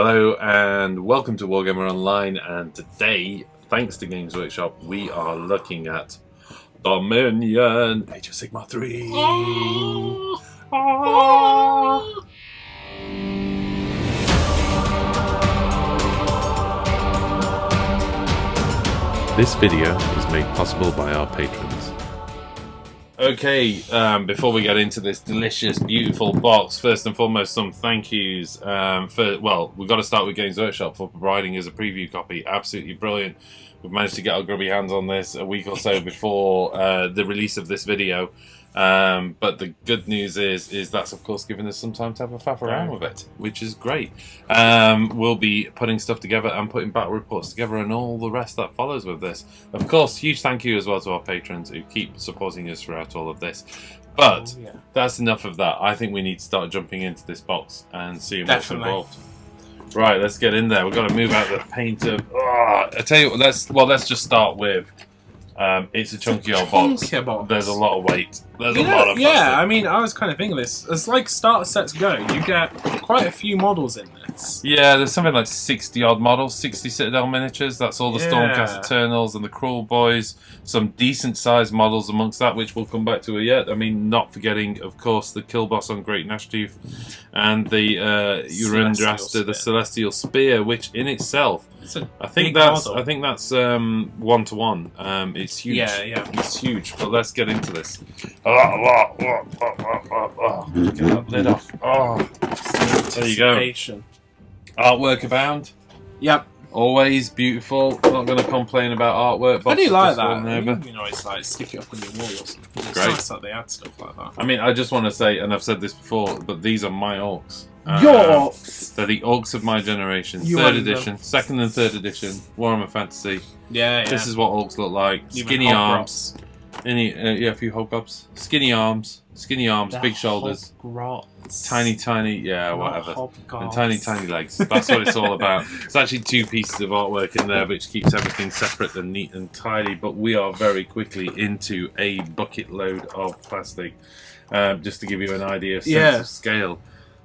Hello and welcome to Wargamer Online, and today, thanks to Games Workshop, we are looking at Dominion, Age of Sigmar 3. This video is made possible by our patrons. Okay, before we get into this delicious, beautiful box, first and foremost, some thank yous. We've got to start with Games Workshop for providing us a preview copy. Absolutely brilliant. We've managed to get our grubby hands on this a week or so before the release of this video. But the good news is that's of course given us some time to have a faff around with it, which is great. We'll be putting stuff together and putting battle reports together and all the rest that follows with this. Of course, huge thank you as well to our patrons who keep supporting us throughout all of this. But that's enough of that. I think we need to start jumping into this box and seeing what's involved. Right, let's get in there. We've got to move out the paint of... I tell you what, let's just start with... it's a chunky old box. There's a lot of weight. There's a lot of plastic. Yeah, I mean, I was kind of thinking this. As like starter sets go, you get quite a few models in this. Yeah, there's something like 60 odd models, 60 Citadel miniatures. That's all the Stormcast Eternals and the Cruel Boys. Some decent sized models amongst that, which we'll come back to yet. I mean, not forgetting, of course, the Kill Boss on Great Nashtooth and the Urandrasta, the Celestial Spear, which in itself, I think that's 1-to-1. It's huge. Yeah, it's huge. But let's get into this. Get that lid off. There you go. Artwork abound. Yep. Always beautiful. Not going to complain about artwork. I do like that. You know, it's like stick it up on your wall or something. It's great. Nice that they add stuff like that. I mean, I just want to say, and I've said this before, but these are my orcs. Your orcs. They're the orcs of my generation. 3rd edition, 2nd and 3rd edition, Warhammer Fantasy. Yeah. This is what orcs look like. Skinny arms. A few hobgobs. Skinny arms, big shoulders. Tiny, whatever. And tiny legs. That's what it's all about. It's actually 2 pieces of artwork in there, which keeps everything separate and neat and tidy. But we are very quickly into a bucket load of plastic. Just to give you an idea of sense of scale.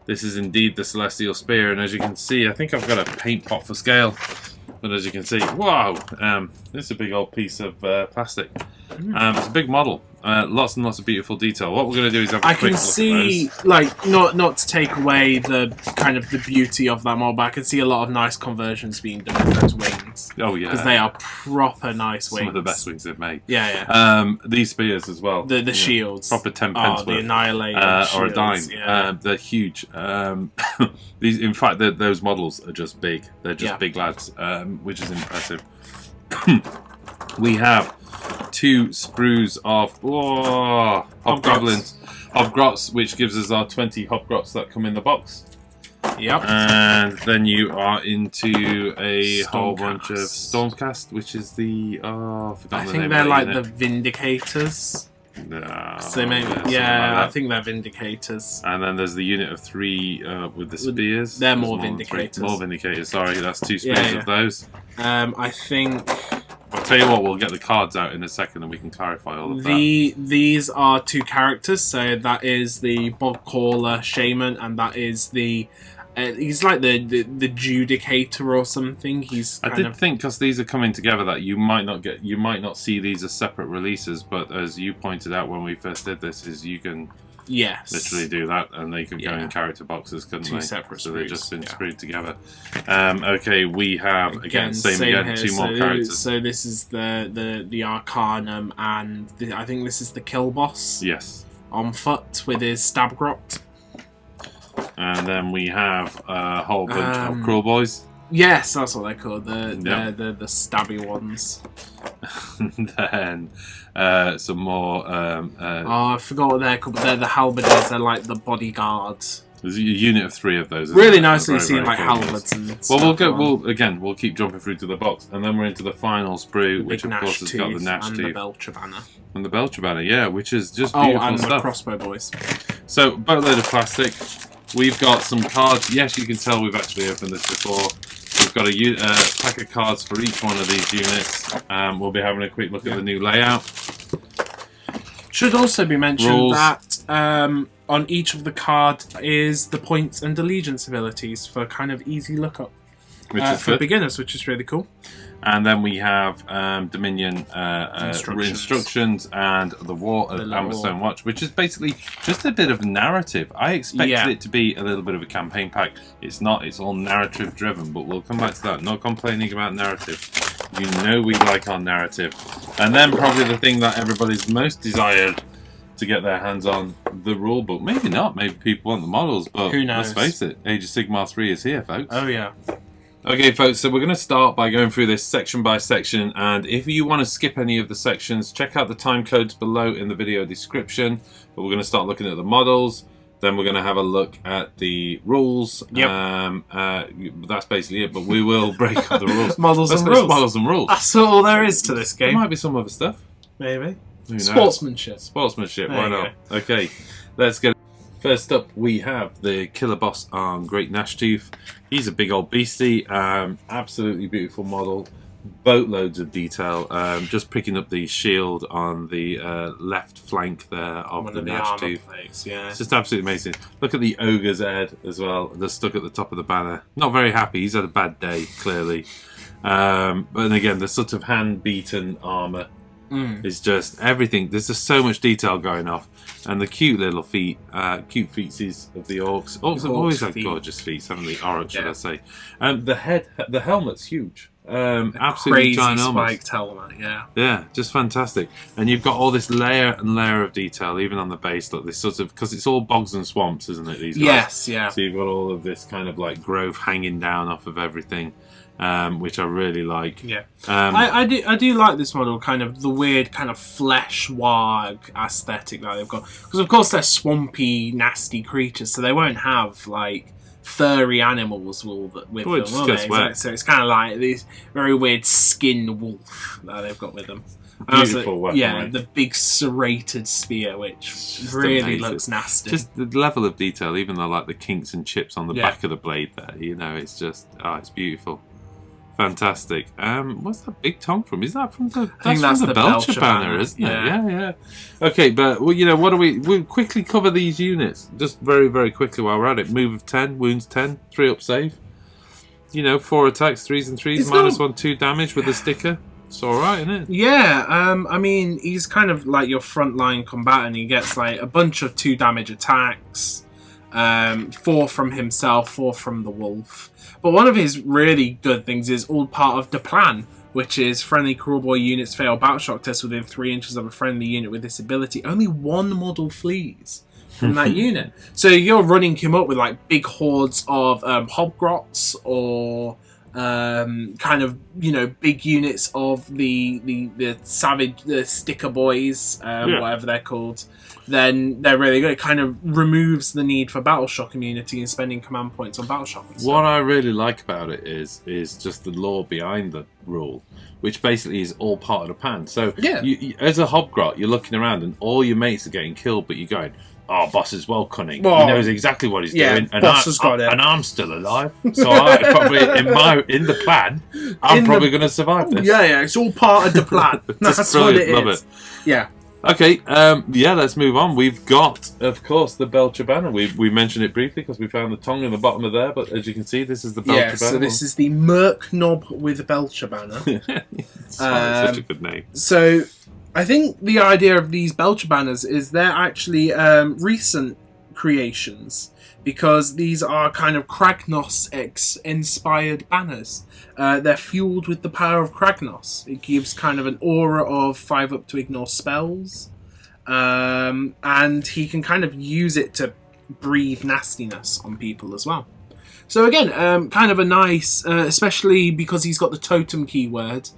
This is indeed the Celestial Spear, and as you can see, I think I've got a paint pot for scale. But as you can see, wow, this is a big old piece of plastic. It's a big model. Lots and lots of beautiful detail. What we're going to do is have a quick look at those. Like, not to take away the kind of the beauty of that model, but I can see a lot of nice conversions being done with those wings. Oh yeah, because they are proper nice wings. Some of the best wings they've made. Yeah. These spears as well. The shields. Proper 10 pence worth. The Annihilator or a dime. Yeah. They're huge. These, in fact, those models are just big. They're just big lads, which is impressive. We have 2 sprues of hobgoblins, hobgrots, which gives us our 20 hobgrots that come in the box. Yep. And then you are into a whole bunch of Stormcast, which is the I think they're like the Vindicators. No. So they may, I think they're Vindicators. And then there's the unit of 3 with the spears. They're more Vindicators. More Vindicators, sorry, that's 2 spears of those. I think... I'll tell you what, we'll get the cards out in a second and we can clarify all of that. These are 2 characters, so that is the Bob Caller Shaman, and that is the... he's like the Judicator or something. I did think, because these are coming together, that you might not see these as separate releases, but as you pointed out when we first did this, is you can literally do that, and they could go in character boxes, couldn't they? 2 separate so they've just been screwed together. Okay, we have same again, 2 more characters. So this is the Arcanum, and I think this is the Kill Boss. Yes. On foot with his stab grot. And then we have a whole bunch of Cruel Boys. Yes, that's what they're called. The stabby ones. And then some more. I forgot what they're called. But they're the halberdiers. They're like the bodyguards. There's a unit of 3 of those. Really nicely seeing like halberds and stuff. We'll keep jumping through to the box, and then we're into the final sprue, which of course has got the Nashtooth and the Belcher banner. And the Belcher banner, which is just beautiful and stuff. the Crossbow Boys. So, boatload of plastic. We've got some cards. Yes, you can tell we've actually opened this before. We've got a pack of cards for each one of these units. We'll be having a quick look at the new layout. Should also be mentioned that on each of the card is the points and allegiance abilities for kind of easy lookup for beginners, which is really cool. And then we have Dominion instructions and the War of Amberstone Watch, which is basically just a bit of narrative. I expected it to be a little bit of a campaign pack. It's not. It's all narrative driven, but we'll come back to that. Not complaining about narrative. You know we like our narrative. And then probably the thing that everybody's most desired to get their hands on, the rule book. Maybe not. Maybe people want the models, but who knows? Let's face it, Age of Sigmar 3 is here, folks. Oh, yeah. Okay, folks, so we're going to start by going through this section by section, and if you want to skip any of the sections, check out the time codes below in the video description. But we're going to start looking at the models, then we're going to have a look at the rules. Yep. That's basically it, but we will break up the rules. Models and rules. That's all there is to this game. There might be some other stuff. Maybe. Sportsmanship. Sportsmanship, why not? Okay, let's get it. First up, we have the killer boss on Great Nashtooth. He's a big old beastie, absolutely beautiful model, boatloads of detail. Just picking up the shield on the left flank there of the Nashtooth. It's just absolutely amazing. Look at the ogre's head as well, that's stuck at the top of the banner. Not very happy, he's had a bad day, clearly. But then again, the sort of hand-beaten armour is just everything. There's just so much detail going off. And the cute little feet, cute feetsies of the orcs. Orcs have always had gorgeous feet, haven't they? Orcs, should I say. The helmet's huge. Absolutely crazy ginormous. Spiked helmet, yeah. Yeah, just fantastic. And you've got all this layer and layer of detail, even on the base. Look, this sort of, because it's all bogs and swamps, isn't it? These guys? Yes, yeah. So you've got all of this kind of like growth hanging down off of everything. Which I really like. Yeah, I do like this model, kind of the weird kind of flesh warg aesthetic that they've got, because of course they're swampy, nasty creatures, so they won't have like furry animals with them, will they? So it's kind of like this very weird skin wolf that they've got with them. Beautiful weapon, yeah, the big serrated spear, which really looks nasty. Just the level of detail, even though like the kinks and chips on the back of the blade there, you know, it's just it's beautiful. Fantastic. What's that big tongue from? Is that from the? I think that's from the Belcher banner, isn't it? Yeah. Okay, but well, you know, what do we'll quickly cover these units just very, very quickly while we're at it. Move of 10, wounds 10, 3 up save. You know, 4 attacks, 3s and 3s, -1, 2 damage with the sticker. It's all right, isn't it? Yeah. I mean, he's kind of like your frontline combatant. He gets like a bunch of 2 damage attacks. 4 from himself, 4 from the wolf. But one of his really good things is all part of the plan, which is friendly Kruleboy units fail battle shock tests within 3 inches of a friendly unit with this ability. Only 1 model flees from that unit. So you're running him up with like big hordes of hobgrots or kind of, you know, big units of the savage, the sticker boys, whatever they're called. Then they're really good. It kind of removes the need for battle shock immunity and spending command points on battle shock. What I really like about it is just the lore behind the rule, which basically is all part of the plan. So you, as a hobgrot, you're looking around and all your mates are getting killed, but you're going, "Oh, boss is well cunning. Well, he knows exactly what he's doing, and I'm still alive. So I probably in the plan, I'm probably going to survive this." Yeah, it's all part of the plan. That's what it is. Love it. Yeah. Okay, let's move on. We've got, of course, the Belcher banner. We mentioned it briefly because we found the tongue in the bottom of there, but as you can see, this is the Belcher banner. So this is the Merc Knob with Belcher banner. It's such a good name. So I think the idea of these Belcher banners is they're actually recent creations, because these are kind of Kragnos-inspired banners. They're fueled with the power of Kragnos. It gives kind of an aura of 5 up to ignore spells. And he can kind of use it to breathe nastiness on people as well. So again, kind of a nice, especially because he's got the totem keyword,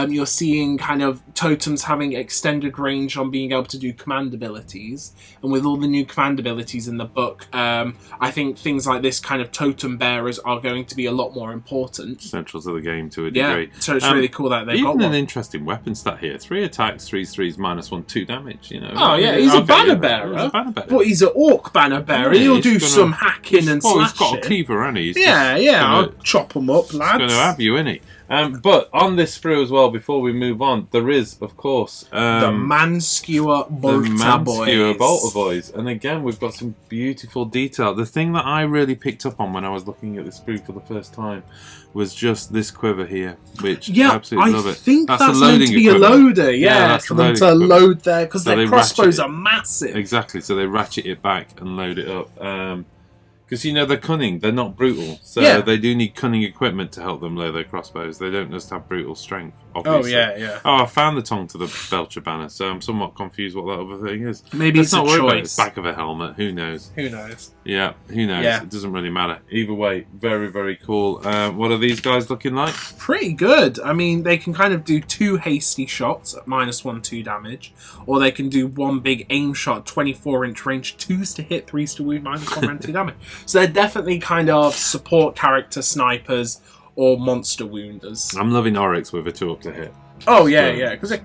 you're seeing kind of totems having extended range on being able to do command abilities. And with all the new command abilities in the book, I think things like this kind of totem bearers are going to be a lot more important. Central to the game to a degree. Yeah, so it's really cool that they've got one. Even an interesting weapon stat here. 3 attacks, 3s, -1, 2 damage, you know. Oh yeah, he's a banner bearer. But he's an orc banner bearer. He'll do some hacking and slashing. He's got a cleaver, hasn't won't he? I'll chop them up, lads. He's going to have you, isn't he? But on this sprue as well, before we move on, there is, of course, the Manskewer Bolter Boys. And again, we've got some beautiful detail. The thing that I really picked up on when I was looking at the sprue for the first time was just this quiver here, which I absolutely love it. I think that's meant to be a loader, for them to load there, because their crossbows are massive. Exactly, so they ratchet it back and load it up. Because, you know, they're cunning. They're not brutal. So they do need cunning equipment to help them load their crossbows. They don't just have brutal strength, obviously. Oh, I found the tongue to the Belcher banner, so I'm somewhat confused what that other thing is. Maybe it's not a choice. The back of a helmet. Who knows? Who knows? Yeah, who knows? Yeah. It doesn't really matter. Either way, very, very cool. What are these guys looking like? Pretty good. I mean, they can kind of do 2 hasty shots at -1/2 damage, or they can do 1 big aim shot, 24-inch range, 2s to hit, 3s to wound, -1/2 damage. So they're definitely kind of support character snipers or monster wounders. I'm loving Oryx with a 2 up to hit. Oh, yeah, because they're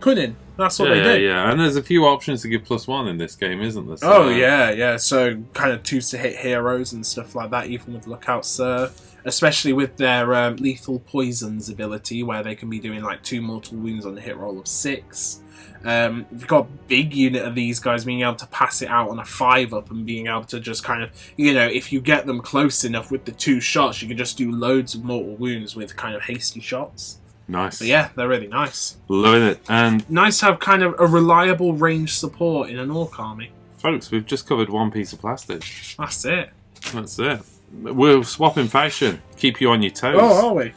cunning. That's what they do. Yeah, and there's a few options to give +1 in this game, isn't there? So, so kind of 2s to hit heroes and stuff like that, even with Lookout Sir. Especially with their Lethal Poisons ability, where they can be doing like 2 mortal wounds on a hit roll of 6. You've got a big unit of these guys being able to pass it out on a 5-up and being able to just kind of, you know, if you get them close enough with the 2 shots, you can just do loads of mortal wounds with kind of hasty shots. Nice. But yeah, they're really nice. Loving it. And nice to have kind of a reliable range support in an orc army. Folks, we've just covered 1 piece of plastic. That's it. That's it. We're swapping faction. Keep you on your toes. Oh, are we?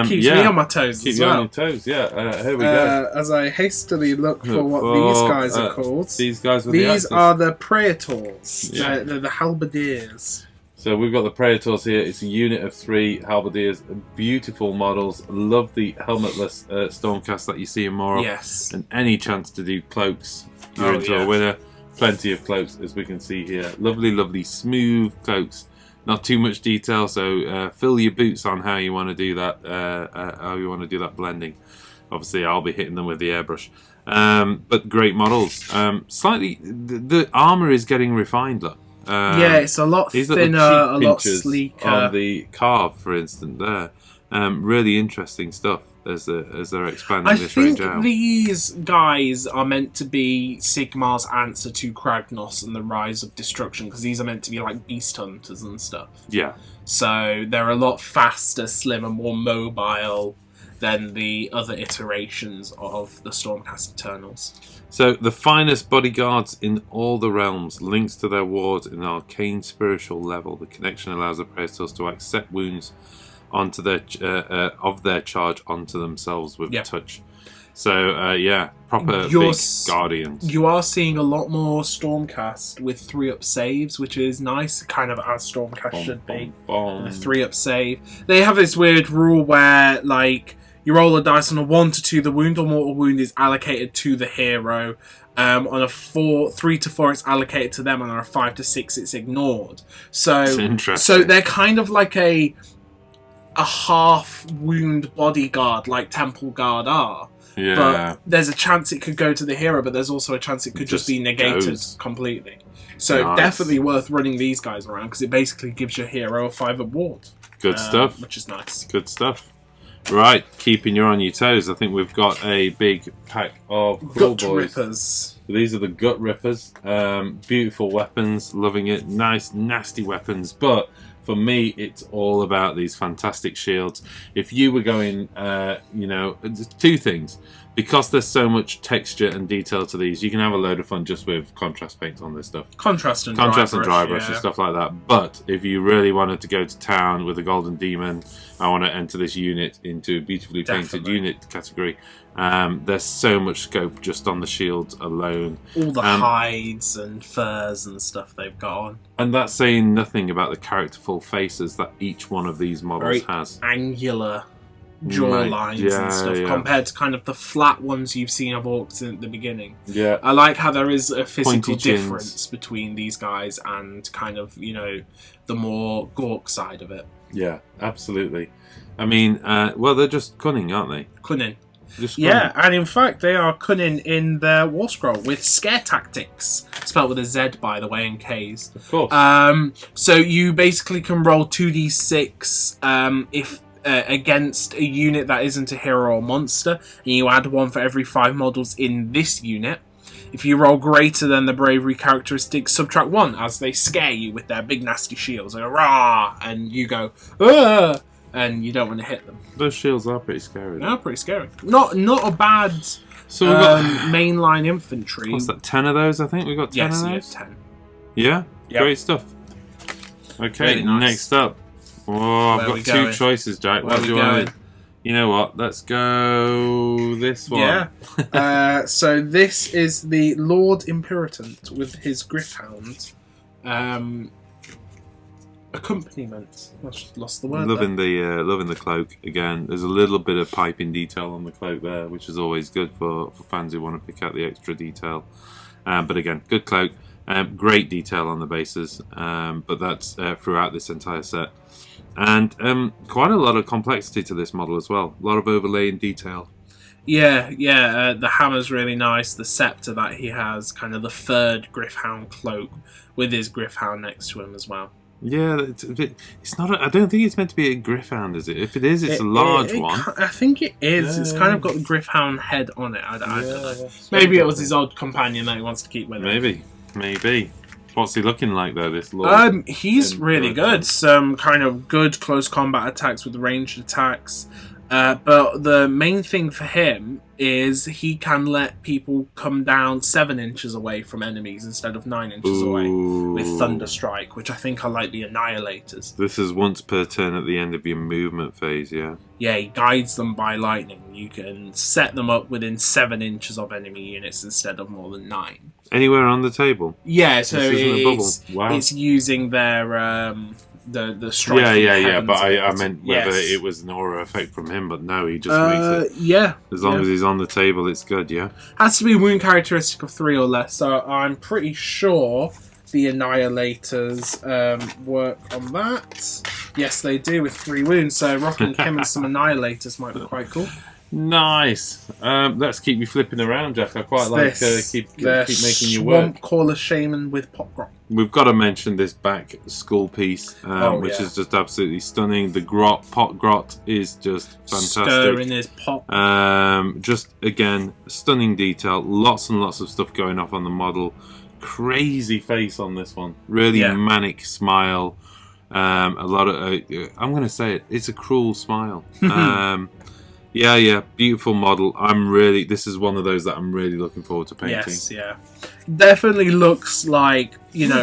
Keeps me on my toes Keep as you well. on your toes, here we go. As I hastily look for what these guys are called. These guys are These are the Praetors. They're the Halberdiers. So we've got the Praetors here. It's a unit of 3 Halberdiers. Beautiful models. Love the helmetless Stormcast that you see in more of. Yes. And any chance to do cloaks, you're into a winner. Plenty of cloaks, as we can see here. Lovely, lovely, smooth cloaks. Not too much detail, so fill your boots on how you want to do that. How you want to do that blending. Obviously, I'll be hitting them with the airbrush. But great models. Slightly, the armor is getting refined. Look. It's a lot thinner, a lot sleeker. On the carve, for instance, there. Really interesting stuff as they're expanding this range out. I think these guys are meant to be Sigmar's answer to Kragnos and the Rise of Destruction, because these are meant to be like beast hunters and stuff. Yeah. So they're a lot faster, slimmer, more mobile than the other iterations of the Stormcast Eternals. So the finest bodyguards in all the realms, links to their wards in an arcane spiritual level. The connection allows the Praetors to accept wounds onto their of their charge onto themselves with touch. So proper big guardians. You are seeing a lot more Stormcast with 3-up saves, which is nice, kind of as Stormcast should be. The 3-up save. They have this weird rule where, like, you roll a dice on a 1 to 2, the wound or mortal wound is allocated to the hero. On a 3 to 4, it's allocated to them, and on a 5 to 6, it's ignored. So they're kind of like a half wound bodyguard, like Temple Guard are. Yeah. But there's a chance it could go to the hero, but there's also a chance it could just be negated completely. So definitely worth running these guys around, because it basically gives your hero a 5-up ward. Good stuff. Which is nice. Good stuff. Right, keeping you on your toes. I think we've got a big pack of Gut Rippers. These are the Gut Rippers. Beautiful weapons, loving it. Nice, nasty weapons. But for me, it's all about these fantastic shields. If you were going, there's 2 things. Because there's so much texture and detail to these, you can have a load of fun just with contrast paints on this stuff. Contrast and dry brush and stuff like that. But if you really wanted to go to town with a Golden Demon, I want to enter this unit into a beautifully painted unit category. There's so much scope just on the shields alone. All the hides and furs and stuff they've got on. And that's saying nothing about the characterful faces that each one of these models has. Angular jawlines and stuff compared to kind of the flat ones you've seen of orcs at the beginning. Yeah. I like how there is a physical difference between these guys and kind of, the more Gork side of it. Yeah, absolutely. I mean, they're just cunning, aren't they? Cunning. Just Yeah, and in fact, they are cunning in their war scroll with scare tactics, spelled with a Z, by the way, and K's. Of course. So you basically can roll 2d6 if against a unit that isn't a hero or monster, and you add 1 for every 5 models in this unit. If you roll greater than the bravery characteristic, subtract 1 as they scare you with their big nasty shields. Like, rah! And you go, ah! And you don't want to hit them. Those shields are pretty scary. They are pretty scary. Not a bad So we've got mainline infantry. what's that? 10 of those, I think. We've got 10 of those. Yes, 10. Yeah, Yep. great stuff. Okay, Really nice. next up. Oh, I've Where we got 2 going? choices, Jack. Where What we do you want? going? You know what? Let's go this one. Yeah. So this is the Lord Imperatant with his Gryphound. Accompaniment. I just lost the word. Loving the cloak again. There's a little bit of piping detail on the cloak there, which is always good for fans who want to pick out the extra detail. But again, good cloak. Great detail on the bases, but that's throughout this entire set. And quite a lot of complexity to this model as well. A lot of overlay and detail. Yeah. The hammer's really nice. The scepter that he has, kind of the third Gryphound cloak with his Gryphound next to him as well. Yeah, it's not. I don't think it's meant to be a Gryphound, is it? If it is, it's a large one. I think it is. Yeah. It's kind of got the Gryphound head on it. I don't know. that's Maybe it right. was his old companion that he wants to keep with him. Maybe. What's he looking like though? This Lord. He's really good. Some kind of good close combat attacks with ranged attacks. But the main thing for him is he can let people come down 7 inches away from enemies instead of 9 inches away with Thunder Strike, which I think are like the Annihilators. This is once per turn at the end of your movement phase, yeah. Yeah, he guides them by lightning. You can set them up within 7 inches of enemy units instead of more than 9. Anywhere on the table? Yeah, so This isn't a bubble. Wow. it's using their the strike. Yeah. But I meant whether Yes. it was an aura effect from him, but no, he just makes it. Yeah. As long as he's on the table, it's good, yeah. Has to be a wound characteristic of 3 or less, so I'm pretty sure the Annihilators work on that. Yes, they do with 3 wounds, so rocking him and some Annihilators might be quite cool. Nice. Let's keep you flipping around, Jack. I quite like keep making you work. Swamp Caller Shaman with Pot Grot. We've got to mention this back skull piece, which is just absolutely stunning. The pot grot is just fantastic. Stirring his pot. Just again, stunning detail. Lots and lots of stuff going off on the model. Crazy face on this one. Really manic smile. A lot of. I'm going to say it. It's a cruel smile. Yeah, beautiful model. This is one of those that I'm really looking forward to painting. Yes, yeah. Definitely looks like,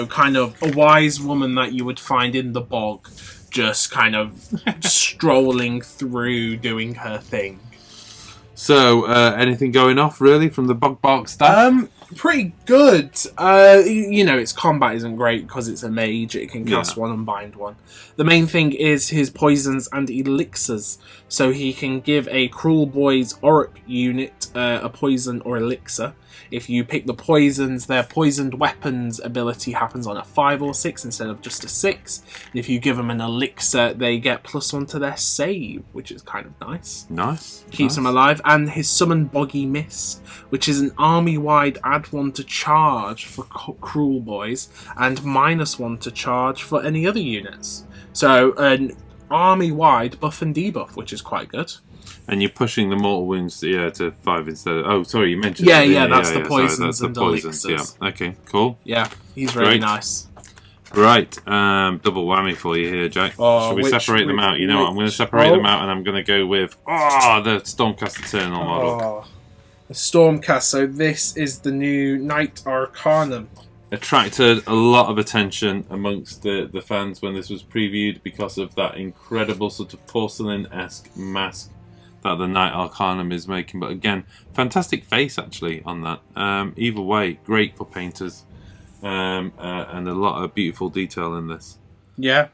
kind of a wise woman that you would find in the bog, just kind of strolling through, doing her thing. So, anything going off, really, from the bog stuff? Pretty good. Its combat isn't great because it's a mage. It can cast 1 and bind 1. The main thing is his poisons and elixirs. So he can give a Cruel Boys Auric unit a poison or elixir. If you pick the poisons, their poisoned weapons ability happens on a 5 or 6 instead of just a 6. And if you give them an elixir, they get +1 to their save, which is kind of nice. Nice. Keeps them alive. And his Summon Boggy Mist, which is an army-wide add 1 to charge for Cruel Boys and -1 to charge for any other units. So an army-wide buff and debuff, which is quite good. And you're pushing the mortal wounds to 5 instead of... Oh, sorry, you mentioned... That's the poisons sorry, that's and the poisons, elixirs. yeah. Okay, cool. Yeah, he's really Great. nice. Right, double whammy for you here, Jack. Should we separate them out? You know what, I'm going to separate them out and I'm going to go with... the Stormcast Eternal model. The Stormcast, so this is the new Knight Arcanum. Attracted a lot of attention amongst the fans when this was previewed because of that incredible sort of porcelain-esque mask that the Knight Arcanum is making. But again, fantastic face actually on that. Either way, great for painters. And a lot of beautiful detail in this. Yeah.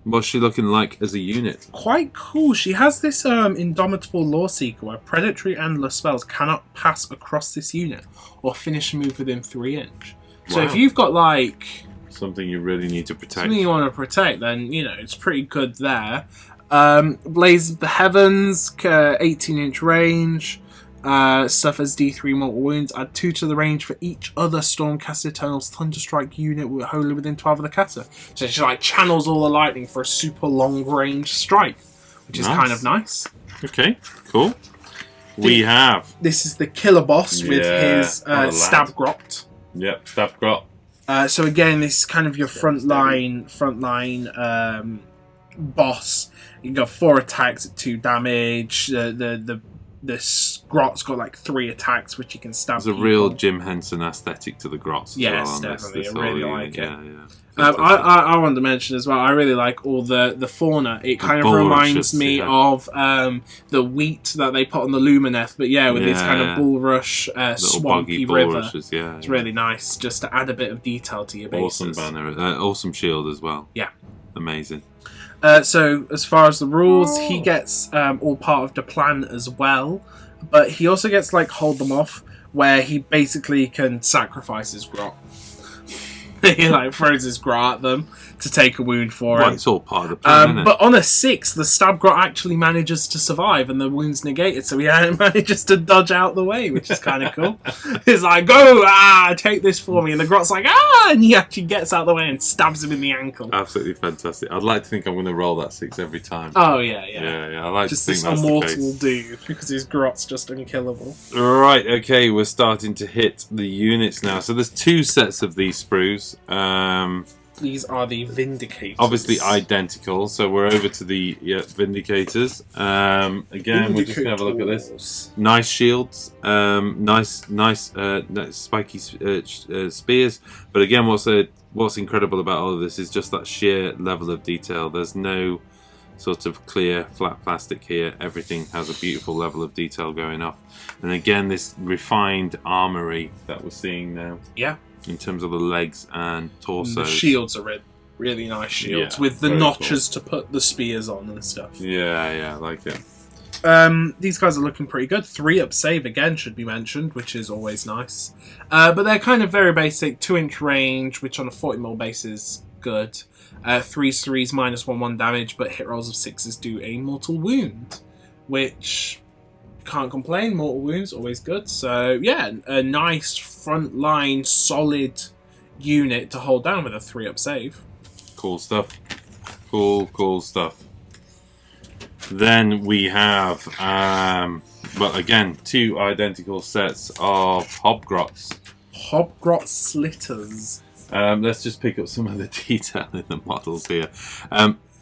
What's she looking like as a unit? Quite cool. She has this Indomitable Lawseeker where predatory and spells cannot pass across this unit or finish a move within 3 inch. So if you've got like something you really need to protect, something you want to protect, then it's pretty good there. Blaze of the Heavens, 18-inch range, Suffers D3 mortal wounds. Add 2 to the range for each other Stormcast Eternal's Thunderstrike unit wholly within 12 of the caster. So she like channels all the lightning for a super long range strike, which is kind of nice. Okay, cool. We have... This is the killer boss with his Stab Grot. Yep, Stab Grot. So again, this is kind of your frontline boss. You got 4 attacks at 2 damage. The Grot's got like 3 attacks which you can stab. There's a real Jim Henson aesthetic to the Grots. Yes, well definitely. I really like it. Yeah. I wanted to mention as well, I really like all the fauna. It kind of reminds me of the wheat that they put on the Lumineth, but with this kind of bulrush, swampy river. It's really nice just to add a bit of detail to your bases. Awesome banner. Awesome shield as well. Yeah. Amazing. So as far as the rules, he gets all part of the plan as well, but he also gets like Hold Them Off, where he basically can sacrifice his Grot. He like throws his Grot at them to take a wound for him. It's all part of the plan, isn't it? But on a 6, the Stab Grot actually manages to survive and the wound's negated, so he manages to dodge out the way, which is kind of cool. He's like, go, take this for me, and the Grot's like, and he actually gets out of the way and stabs him in the ankle. Absolutely fantastic. I'd like to think I'm going to roll that 6 every time. Oh, yeah. I like just to think this that's immortal dude, because his Grot's just unkillable. Right, okay, we're starting to hit the units now. So there's 2 sets of these sprues. These are the Vindicators. Obviously identical, so we're over to the Vindicators. Again, we're just going to have a look at this. Nice shields, nice spiky spears. But again, what's incredible about all of this is just that sheer level of detail. There's no sort of clear, flat plastic here. Everything has a beautiful level of detail going off. And again, this refined armory that we're seeing now. Yeah. In terms of the legs and torso. The shields are really nice shields with the notches to put the spears on and stuff. Yeah, I like it. These guys are looking pretty good. 3-up save again should be mentioned, which is always nice. But they're kind of very basic. 2-inch range, which on a 40mm base is good. 3s, -1/1 damage, but hit rolls of 6s do a mortal wound, which... Can't complain. Mortal wounds always good. So yeah, a nice frontline solid unit to hold down with a 3-up save. Cool stuff. Cool stuff. Then we have well, again, 2 identical sets of Hobgrots. Hobgrot Slitters. Let's just pick up some of the detail in the models here.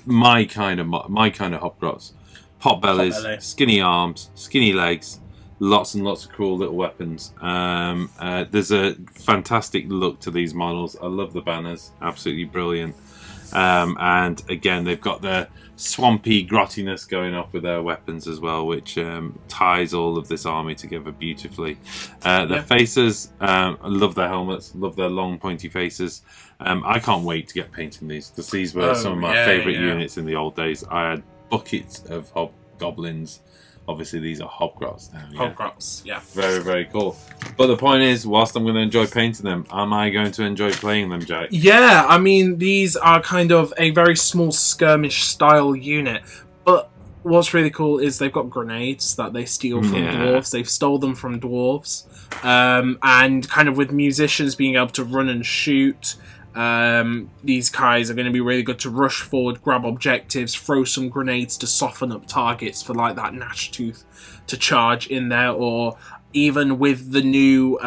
My kind of Hobgrots. Pot bellies, skinny arms, skinny legs, lots and lots of cool little weapons. There's a fantastic look to these models. I love the banners, absolutely brilliant. And again, they've got the swampy grottiness going off with their weapons as well, which ties all of this army together beautifully. Their faces, I love their helmets, love their long pointy faces. I can't wait to get painting these, because these were some of my favourite units in the old days. I had buckets of hobgoblins. Obviously, these are Hobgrots now. Hobgrots, yeah. Very, very cool. But the point is, whilst I'm going to enjoy painting them, am I going to enjoy playing them, Jack? Yeah, I mean, these are kind of a very small skirmish-style unit. But what's really cool is they've got grenades that they steal from dwarves. They've stole them from dwarves. And kind of with musicians being able to run and shoot... these guys are going to be really good to rush forward, grab objectives, throw some grenades to soften up targets for like that Gnash Tooth to charge in there, or even with the new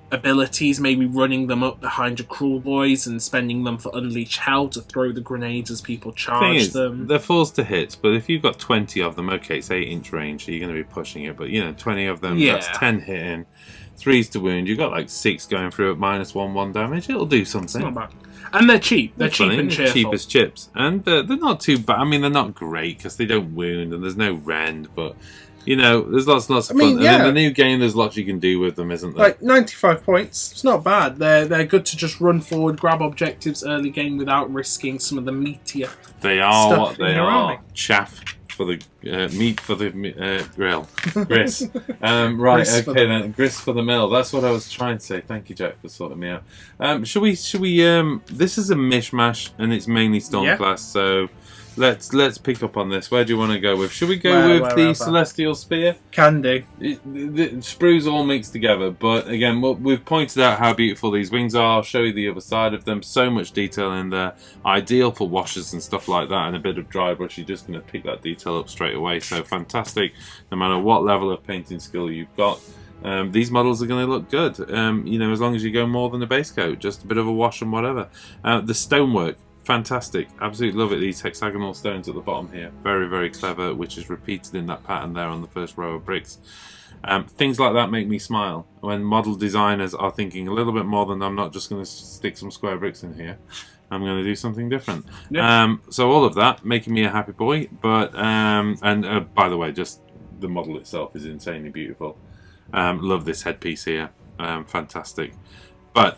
abilities, maybe running them up behind your Cruel Boys and spending them for Unleash Hell to throw the grenades as people charge them. They're force to hit, but if you've got 20 of them, okay, it's 8-inch range, so you're going to be pushing it, but 20 of them, that's 10 hitting. 3s to wound. You've got like 6 going through at -1/1 damage. It'll do something. It's not bad. And they're cheap. They're cheap and cheerful. Cheap as chips. And they're not too bad. I mean, they're not great because they don't wound and there's no rend, but there's lots of fun. And in the new game, there's lots you can do with them, isn't there? Like 95 points. It's not bad. They're good to just run forward, grab objectives early game without risking some of the meatier. They are what they are. Chaff for the meat for the grill. Grist. Right, okay then. Grist for the mill. That's what I was trying to say. Thank you, Jack, for sorting me out. Should we this is a mishmash and it's mainly Stormclass, so let's pick up on this. Where do you want to go with? Should we go with the Celestial Spear? Can do. The sprues all mixed together, but again, we've pointed out how beautiful these wings are. I'll show you the other side of them. So much detail in there. Ideal for washes and stuff like that, and a bit of dry brush. You're just going to pick that detail up straight away. So fantastic, no matter what level of painting skill you've got. These models are going to look good, you know, as long as you go more than a base coat, just a bit of a wash and whatever. The stonework, fantastic, absolutely love it. These hexagonal stones at the bottom here, very, very clever, which is repeated in that pattern there on the first row of bricks. Things like that make me smile when model designers are thinking a little bit more than, I'm not just going to stick some square bricks in here, I'm going to do something different. Yeah. So all of that making me a happy boy. But and by the way, just the model itself is insanely beautiful. Love this headpiece here, fantastic. But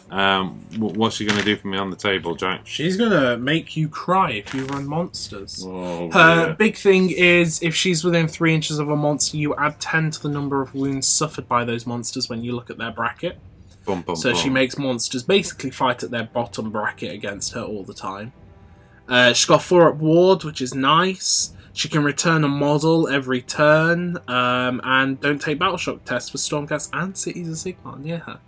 what's she going to do for me on the table, Jack? She's going to make you cry if you run monsters. Oh, her big thing is, if she's within 3 inches of a monster, you add 10 to the number of wounds suffered by those monsters when you look at their bracket. Bum, bum, so bum. she makes monsters basically fight at their bottom bracket against her all the time. She's got 4-up ward, which is nice. She can return a model every turn, and don't take battle shock tests for Stormcast and Cities of Sigmar near her.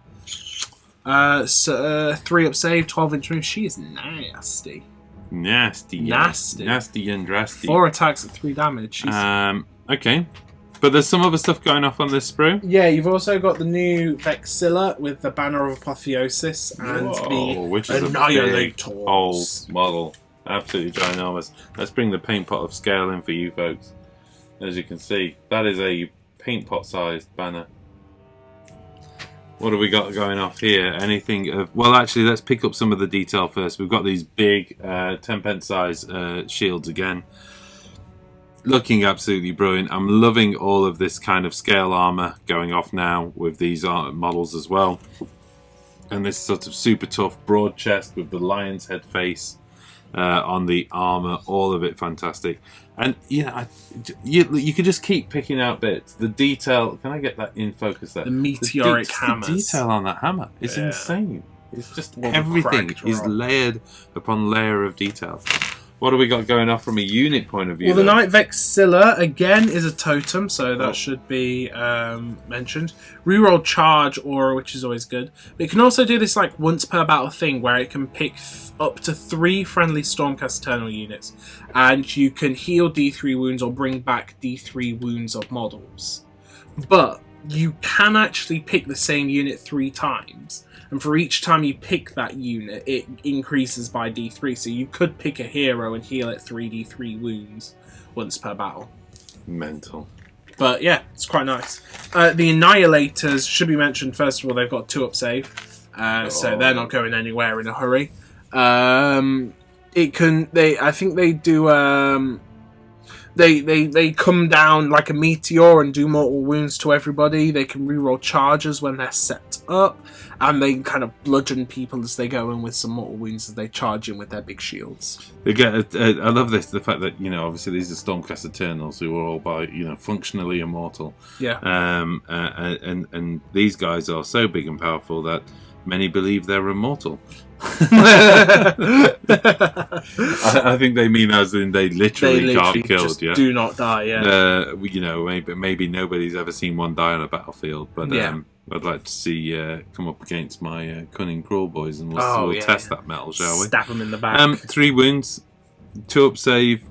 3-up save, 12-inch move. She is nasty. Nasty. Nasty and drasty. 4 attacks at 3 damage. She's... Okay. But there's some other stuff going off on this sprue. Yeah, you've also got the new Vexilla with the Banner of Apotheosis and which is Annihilators. A big old model. Absolutely ginormous. Let's bring the paint pot of scale in for you folks. As you can see, that is a paint pot sized banner. What have we got going off here? Anything of... Well, actually, let's pick up some of the detail first. We've got these big 10-pence size shields again. Looking absolutely brilliant. I'm loving all of this kind of scale armor going off now with these models as well. And this sort of super tough broad chest with the lion's head face on the armor. All of it fantastic. And you could just keep picking out bits. The detail. Can I get that in focus there? The meteoric hammers. The detail on that hammer is insane. It's just everything is layered upon layer of detail. What have we got going off from a unit point of view? Well, the Knight Vexilla, again, is a totem, so that should be mentioned. Reroll charge aura, which is always good. But it can also do this like once per battle thing where it can pick up to 3 friendly Stormcast Eternal units. And you can heal D3 wounds or bring back D3 wounds of models. But you can actually pick the same unit 3 times. And for each time you pick that unit, it increases by D3. So you could pick a hero and heal it 3d3 wounds once per battle. Mental. But yeah, it's quite nice. The Annihilators should be mentioned. First of all, they've got 2-up save. So they're not going anywhere in a hurry. I think they do... They come down like a meteor and do mortal wounds to everybody. They can reroll charges when they're set up, and they kind of bludgeon people as they go in with some mortal wounds as they charge in with their big shields. Again, I love this, the fact that, obviously these are Stormcast Eternals who are all by, functionally immortal. Yeah. And these guys are so big and powerful that many believe they're immortal. I think they mean as in they literally can't be killed. Just do not die. Yeah. Maybe nobody's ever seen one die on a battlefield, but yeah. I'd like to see come up against my cunning crawl boys, and we'll test that metal, shall we? Stab them in the back. 3 wounds, 2-up save.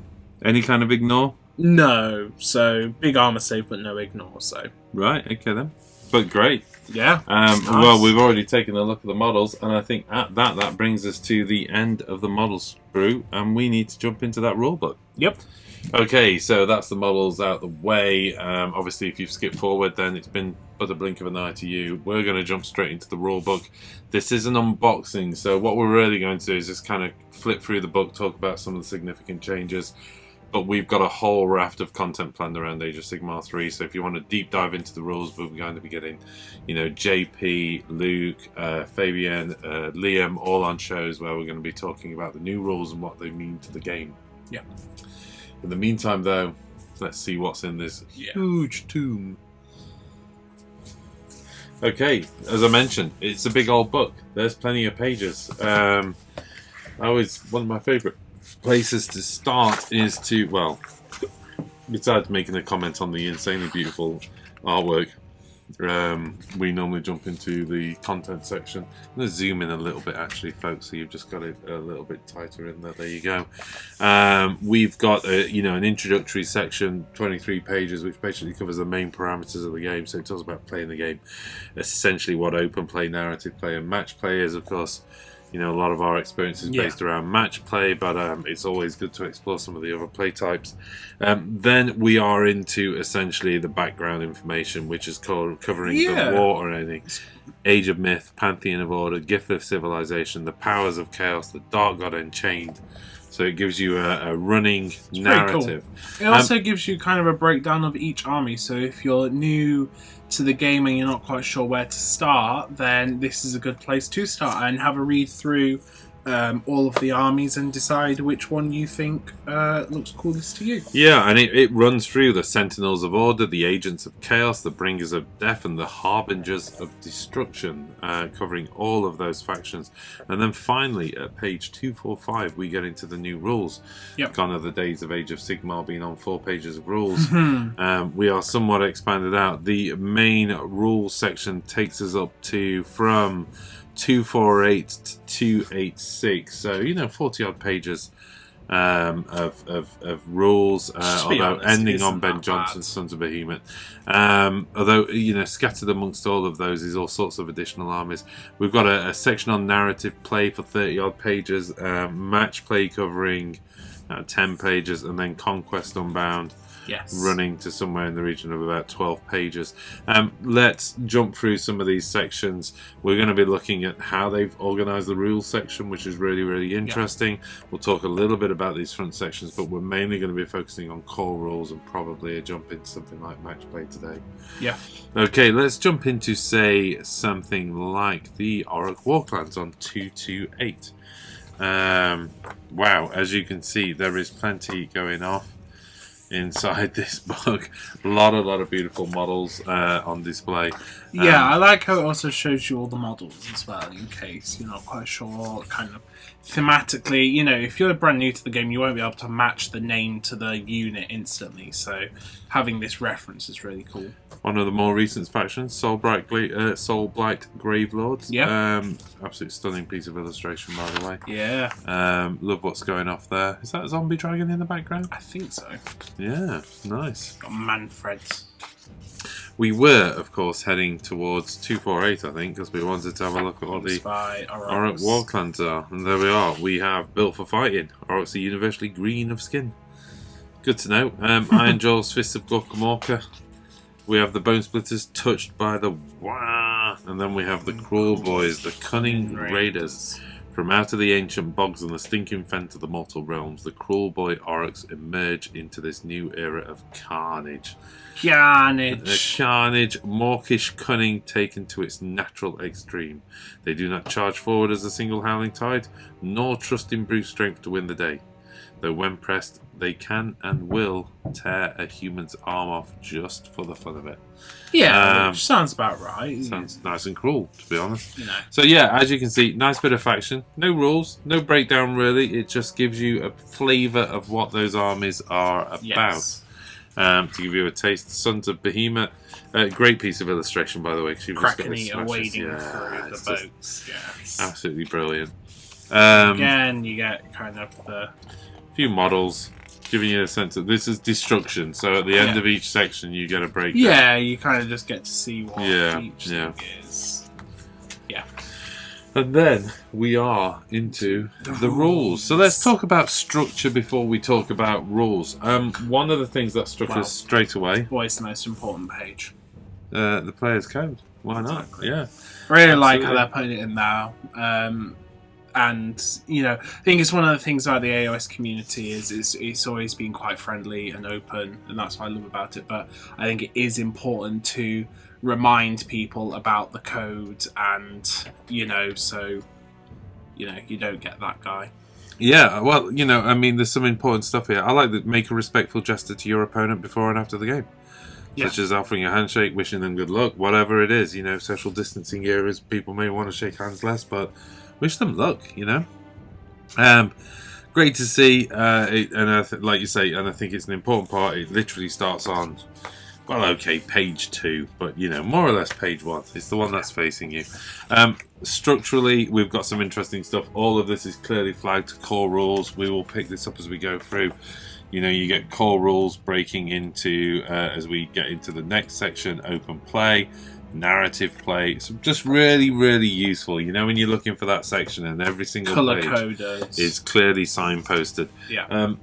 Any kind of ignore? No. So big armor save, but no ignore. So right. Okay then. But great. Yeah. Nice. Well, we've already taken a look at the models, and I think at that brings us to the end of the models sprue, and we need to jump into that rulebook. Yep. Okay, so that's the models out the way. Obviously, if you've skipped forward, then it's been but a blink of an eye to you. We're going to jump straight into the rulebook. This is an unboxing, so what we're really going to do is just kind of flip through the book, talk about some of the significant changes. But we've got a whole raft of content planned around Age of Sigmar 3, so if you want to deep dive into the rules, we're going to be getting, JP, Luke, Fabian, Liam, all on shows where we're going to be talking about the new rules and what they mean to the game. Yeah. In the meantime, though, let's see what's in this huge tome. Okay, as I mentioned, it's a big old book. There's plenty of pages. One of my favourite places to start is to, well, besides making a comment on the insanely beautiful artwork, we normally jump into the content section. I'm going to zoom in a little bit, actually, folks, so you've just got it a little bit tighter in there. There you go. We've got an introductory section, 23 pages, which basically covers the main parameters of the game. So it talks about playing the game, essentially what open play, narrative play, and match play is. Of course, a lot of our experience is based around match play, but it's always good to explore some of the other play types. Then we are into essentially the background information, which is covering the War Ending, Age of Myth, Pantheon of Order, Gift of Civilization, the Powers of Chaos, the Dark God Enchained. So it gives you a running narrative. Cool. It also gives you kind of a breakdown of each army. So if you're new to the game and you're not quite sure where to start, then this is a good place to start and have a read through all of the armies and decide which one you think looks coolest to you. Yeah, and it runs through the Sentinels of Order, the Agents of Chaos, the Bringers of Death, and the Harbingers of Destruction, covering all of those factions. And then finally, at page 245, we get into the new rules. Yep. Gone are the days of Age of Sigmar being on 4 pages of rules. We are somewhat expanded out. The main rules section takes us up to from 248 to 286, so 40 odd pages of rules, although ending on Ben Johnson's Sons of Behemoth. Although scattered amongst all of those is all sorts of additional armies. We've got a section on narrative play for 30 odd pages, match play covering 10 pages, and then Conquest Unbound. Yes. Running to somewhere in the region of about 12 pages. Let's jump through some of these sections. We're going to be looking at how they've organised the rules section, which is really, really interesting. We'll talk a little bit about these front sections, but we're mainly going to be focusing on core rules and probably a jump into something like match play today. Yeah. Okay, let's jump into, say, something like the Orruk Warclans on 228. Wow, as you can see, there is plenty going off inside this book. A lot of beautiful models on display. I like how it also shows you all the models as well, in case you're not quite sure kind of thematically. If you're brand new to the game, you won't be able to match the name to the unit instantly, so having this reference is really cool. One of the more recent factions, Soulblight Gravelords. Yeah. Absolute stunning piece of illustration, by the way. Yeah. Love what's going off there. Is that a zombie dragon in the background? I think so. Yeah, nice. Got Manfreds. We were, of course, heading towards 248, I think, because we wanted to have a look at what the Orruk Warclans are. And there we are. We have Built for Fighting. Orruks are universally green of skin. Good to know. Iron Jaws, Fists of Gorkamorka. We have the Bone Splitters, Touched by the Wah. And then we have the Cruel Boys, the Cunning Raiders. From out of the ancient bogs and the stinking fen to the mortal realms, the Cruel Boy Orruks emerge into this new era of carnage. Carnage, mawkish cunning taken to its natural extreme. They do not charge forward as a single howling tide, nor trust in brute strength to win the day. Though when pressed, they can and will tear a human's arm off just for the fun of it. Yeah, which sounds about right. Sounds nice and cruel, to be honest. So yeah, as you can see, nice bit of faction. No rules, no breakdown really. It just gives you a flavour of what those armies are about. Yes. To give you a taste, Sons of Behemoth. Great piece of illustration, by the way. Kraken-eater wading through the boats. Yes. Absolutely brilliant. Again, you get kind of the few models giving you a sense of this is destruction. So at the end of each section, you get a breakdown. Yeah, you kind of just get to see what each thing is. Yeah. And then we are into the rules. So let's talk about structure before we talk about rules. One of the things that struck us straight away. Always the most important page. The player's code. Why not? Exactly. Yeah. I really like how they're putting it in now. And, I think it's one of the things about the AOS community is it's always been quite friendly and open, and that's what I love about it. But I think it is important to remind people about the code and, so, you don't get that guy. Yeah, well, there's some important stuff here. I like that make a respectful gesture to your opponent before and after the game. Such as offering a handshake, wishing them good luck, whatever it is. Social distancing eras, people may want to shake hands less, but wish them luck, great to see. Like you say, and I think it's an important part. It literally starts on, well, okay, page 2, but more or less page 1. It's the one that's facing you. Structurally, we've got some interesting stuff. All of this is clearly flagged to core rules. We will pick this up as we go through. You get core rules breaking into, as we get into the next section, open play, narrative play. So just really, really useful. When you're looking for that section, and every single color page coders is clearly signposted. Yeah.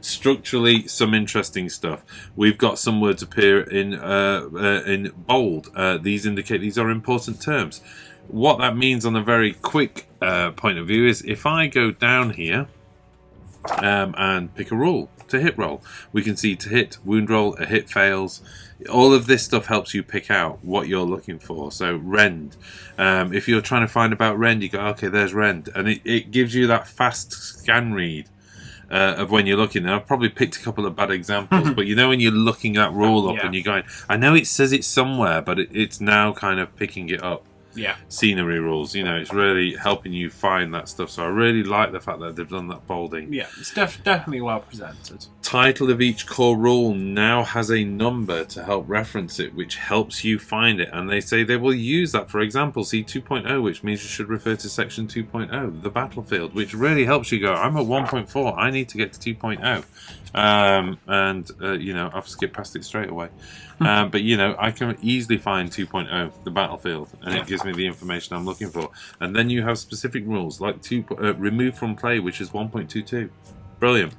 Structurally, some interesting stuff. We've got some words appear in bold. These indicate these are important terms. What that means on a very quick point of view is if I go down here and pick a rule, to hit roll, we can see to hit, wound roll, a hit fails. All of this stuff helps you pick out what you're looking for. So rend, if you're trying to find about rend, you go, okay, there's rend, and it gives you that fast scan read of when you're looking. And I've probably picked a couple of bad examples, but when you're looking that rule up and you're going, I know it says it's somewhere, but it's now kind of picking it up. Yeah. Scenery rules, it's really helping you find that stuff. So I really like the fact that they've done that bolding. Yeah, it's definitely well presented. Title of each core rule now has a number to help reference it, which helps you find it. And they say they will use that. For example, see 2.0, which means you should refer to section 2.0, the battlefield, which really helps you go, I'm at 1.4, I need to get to 2.0. I've skipped past it straight away. But I can easily find 2.0, the battlefield, and it gives me the information I'm looking for. And then you have specific rules like remove from play, which is 1.22. Brilliant.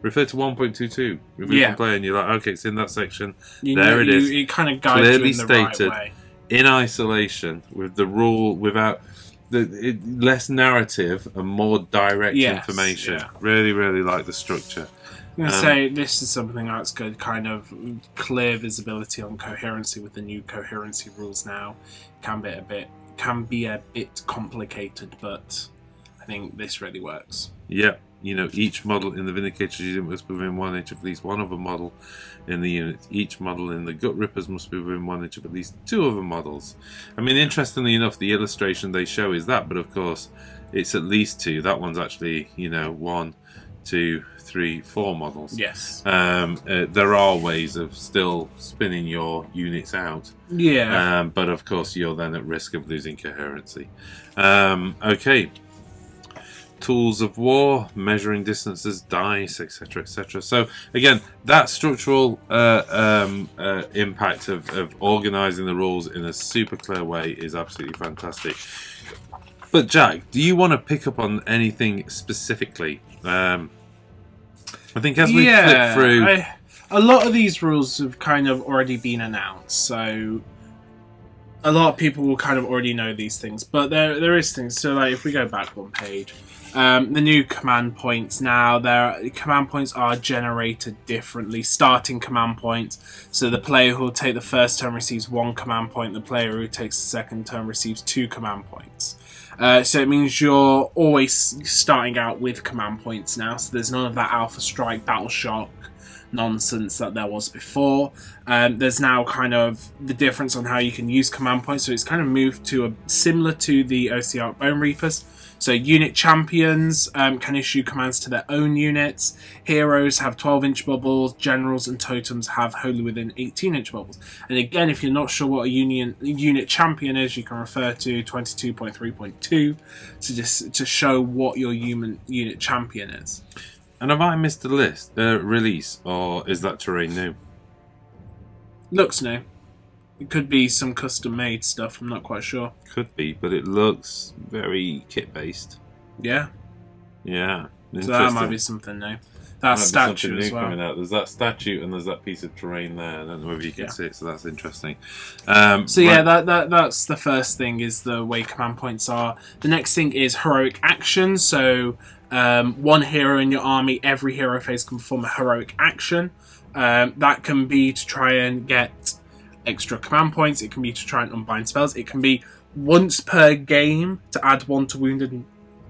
Refer to 1.22. Remove from play, and you're like, okay, it's in that section. It is. It kind of guides clearly you in the stated, right way. In isolation, with the rule, without less narrative and more direct information. Yeah. Really, really like the structure. I'm going to say this is something that's good, kind of clear visibility on coherency with the new coherency rules now. Can be a bit complicated, but I think this really works. Yeah, each model in the Vindicators unit must be within 1 inch of at least one other model in the unit. Each model in the Gut Rippers must be within 1 inch of at least 2 other models. I mean, interestingly enough, the illustration they show is that, but of course, it's at least 2. That one's actually, 1, 2, 3, 4 models. Yes. There are ways of still spinning your units out. Yeah. But of course, you're then at risk of losing coherency. Okay. Tools of war, measuring distances, dice, etc., etc. So again, that structural impact of organising the rules in a super clear way is absolutely fantastic. But Jack, do you want to pick up on anything specifically? I think as we flip through, a lot of these rules have kind of already been announced, so a lot of people will kind of already know these things. But there is things. So like if we go back one page. The new command points now, command points are generated differently. Starting command points. So the player who will take the first turn receives 1 command point. The player who takes the second turn receives 2 command points. So it means you're always starting out with command points now. So there's none of that Alpha Strike, Battle Shock nonsense that there was before. There's now kind of the difference on how you can use command points. So it's kind of moved to similar to the OCR Bone Reapers. So unit champions can issue commands to their own units. Heroes have 12-inch bubbles. Generals and totems have wholly within 18-inch bubbles. And again, if you're not sure what a unit champion is, you can refer to 22.3.2 to show what your unit champion is. And have I missed the release, or is that terrain new? Looks new. It could be some custom-made stuff, I'm not quite sure. Could be, but it looks very kit-based. Yeah. Yeah. So that might be something new. That statue as well. Coming out. There's that statue and there's that piece of terrain there. I don't know if you can see it, so that's interesting. That's the first thing, is the way command points are. The next thing is heroic action. So 1 hero in your army, every hero phase can perform a heroic action. That can be to try and get extra command points. It can be to try and unbind spells. It can be once per game to add 1 to wounded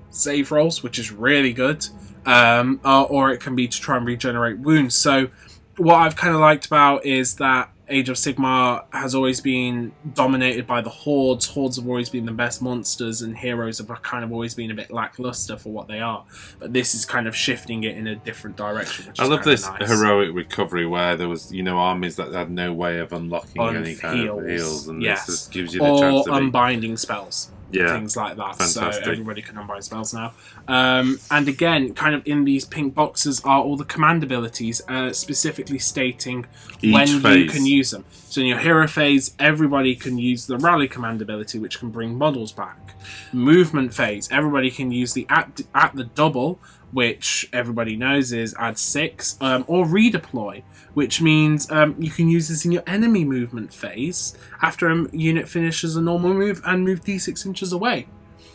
save rolls, which is really good. Or it can be to try and regenerate wounds. So what I've kind of liked about is that Age of Sigmar has always been dominated by the hordes. Hordes have always been the best monsters, and heroes have kind of always been a bit lackluster for what they are. But this is kind of shifting it in a different direction. Which I love this nice. heroic recovery where there was, armies that had no way of unlocking any kind of heals, and yes. this gives you the chance to unbinding spells. Yeah, things like that. fantastic. So everybody can unbind spells now. And again, kind of in these pink boxes are all the command abilities, specifically stating when you can use them. So in your hero phase, everybody can use the rally command ability, which can bring models back. Movement phase, everybody can use the at the double, which everybody knows is add 6, or redeploy, which means you can use this in your enemy movement phase after a unit finishes a normal move and move d6 inches away.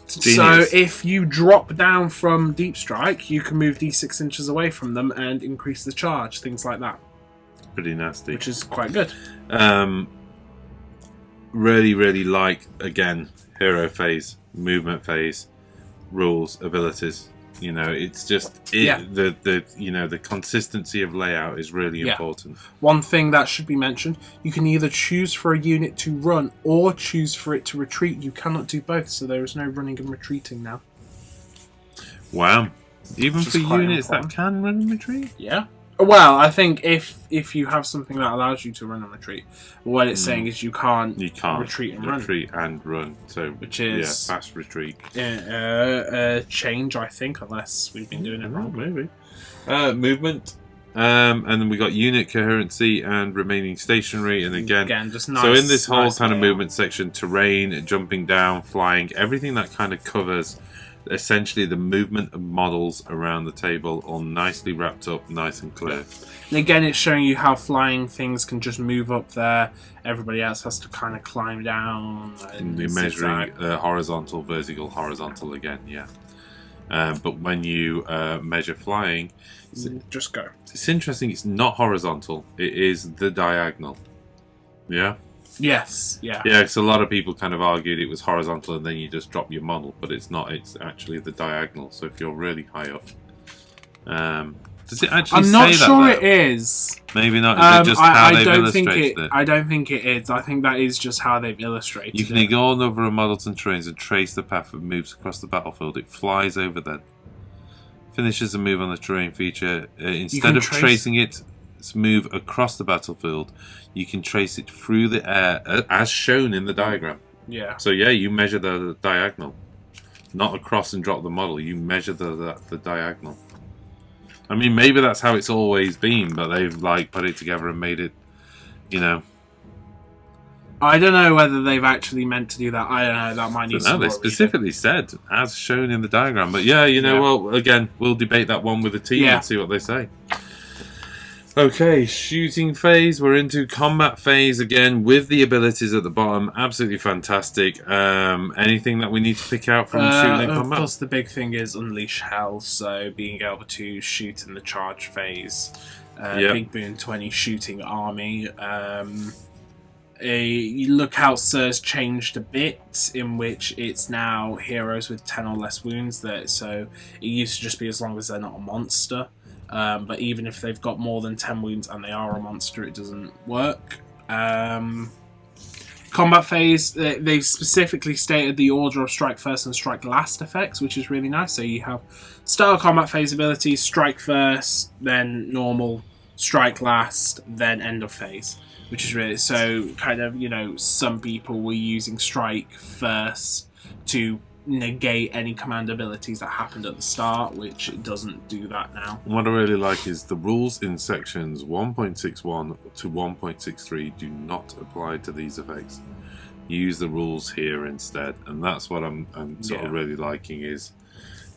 Genius. So if you drop down from deep strike, you can move d6 inches away from them and increase the charge, things like that. Pretty nasty. Which is quite good. Really, really like, again, hero phase, movement phase, rules, abilities. It's just the consistency of layout is really important. One thing that should be mentioned: you can either choose for a unit to run or choose for it to retreat. You cannot do both, so there is no running and retreating now. Wow! Even for units that can run and retreat. Yeah. Well, I think if you have something that allows you to run and retreat, what it's saying is you can't retreat and run. So which is fast retreat. Change, I think, unless we've been doing it wrong. Maybe. Movement, and then we got unit coherency and remaining stationary, and again just nice. So in this whole kind of movement section, terrain, jumping down, flying, everything that kind of covers essentially the movement of models around the table, all nicely wrapped up, nice and clear. And again, it's showing you how flying things can just move up there. Everybody else has to kind of climb down. And you're measuring horizontal, vertical, horizontal again, yeah. But when you measure flying, just go. It's interesting. It's not horizontal. It is the diagonal. Yeah. Yes, yeah. Yeah, because a lot of people kind of argued it was horizontal and then you just drop your model, but it's not. It's actually the diagonal. So if you're really high up, does it actually say that? I'm not sure it is. Maybe not. Is it just how they've illustrated it? I don't think it is. I think that is just how they've illustrated it. You can ignore number of models and terrains and trace the path it moves across the battlefield. It flies over them. Finishes a move on the terrain feature. Instead of tracing it, move across the battlefield, you can trace it through the air as shown in the diagram. Yeah. So yeah, you measure the diagonal, not across and drop the model. You measure the diagonal. I mean, maybe that's how it's always been, but they've put it together and made it, I don't know whether they've actually meant to do that. I don't know. That might need some more they specifically said as shown in the diagram. But yeah, well, again, we'll debate that one with the team and see what they say. Okay, shooting phase. We're into combat phase again with the abilities at the bottom. Absolutely fantastic. Anything that we need to pick out from shooting and combat? Of course, the big thing is Unleash Hell, so being able to shoot in the charge phase. Big Boon 20 shooting army. Lookout Sir's changed a bit, in which it's now heroes with 10 or less wounds. So it used to just be as long as they're not a monster. But even if they've got more than 10 wounds and they are a monster, it doesn't work. Combat phase, they've specifically stated the order of strike first and strike last effects, which is really nice. So you have start combat phase abilities, strike first, then normal, strike last, then end of phase. Which is really, so kind of, some people were using strike first to negate any command abilities that happened at the start, which it doesn't do that now. What I really like is the rules in sections 1.61 to 1.63 do not apply to these effects. Use the rules here instead, and that's what I'm sort of really liking is,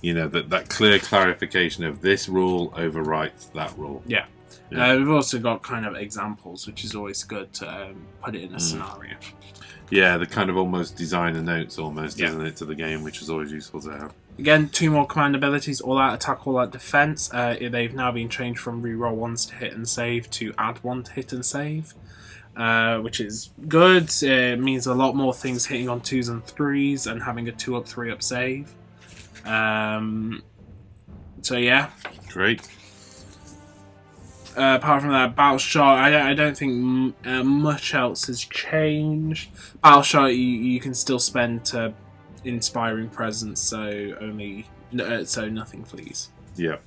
that clear clarification of this rule overwrites that rule. Yeah. We've also got kind of examples, which is always good to put it in a scenario. Yeah, the kind of almost designer notes isn't it, to the game, which is always useful to have. Again, 2 more command abilities, All Out Attack, All Out Defense. They've now been changed from reroll 1s to hit and save to add 1 to hit and save, which is good. It means a lot more things hitting on 2s and 3s and having a 2-up, 3-up save. So yeah. Great. Apart from that, Battle Shot, I don't think much else has changed. Battle Shot, you can still spend to Inspiring Presence, so nothing flees. Yeah.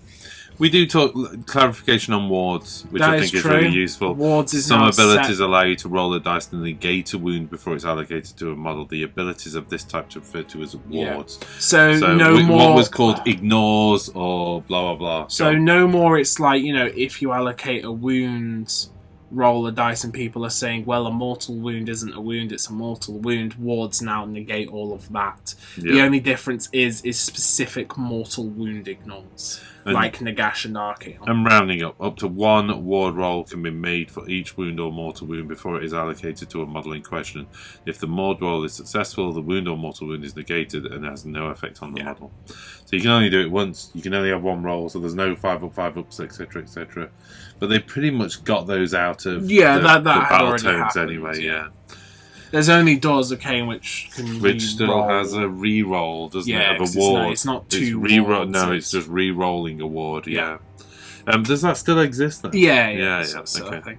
We do talk clarification on wards, which I think is really useful. Wards is Some abilities allow you to roll a dice to negate a wound before it's allocated to a model. The abilities of this type to refer to as wards. Yeah. So no more. What was called ignores or blah blah blah. So no more. It's like, you know, if you allocate a wound, roll a dice, and people are saying, well, a mortal wound isn't a wound, it's a mortal wound. Wards now negate all of that. Yeah. The only difference is specific mortal wound ignores. Like Nagash and Archaon. And rounding up to 1 ward roll can be made for each wound or mortal wound before it is allocated to a model in question. If the ward roll is successful, the wound or mortal wound is negated and has no effect on the model. So you can only do it once. You can only have 1 roll, so there's no 5 ups, etc., etc. But they pretty much got those out of the battle tomes anyway. Yeah. There's only Doors of Cain which still has a re-roll, doesn't it? Of a ward. It's not 2 wards. No, it's just re-rolling a ward. Yeah. Does that still exist then? Yeah. Okay.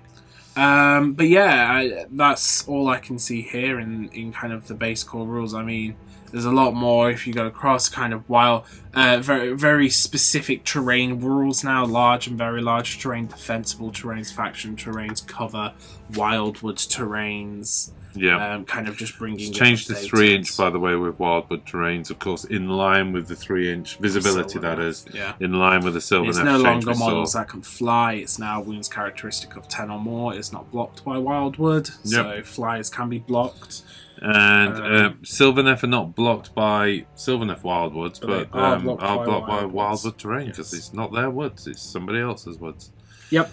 But yeah, that's all I can see here in kind of the base core rules. I mean, there's a lot more if you go across kind of wild, very, very specific terrain rules now. Large and very large terrain, defensible terrains, faction terrains, cover, wildwood terrains. Yeah, kind of just bringing. It's changed to 3-inch, by the way, with wildwood terrains, of course, in line with the 3-inch visibility. That is, in line with the Sylvaneth. It's no longer models that can fly. It's now wounds characteristic of 10 or more. It's not blocked by wildwood, so flyers can be blocked. And Sylvaneth are not blocked by Sylvaneth wildwoods, but are blocked by wildwood terrain because it's not their woods; it's somebody else's woods. Yep.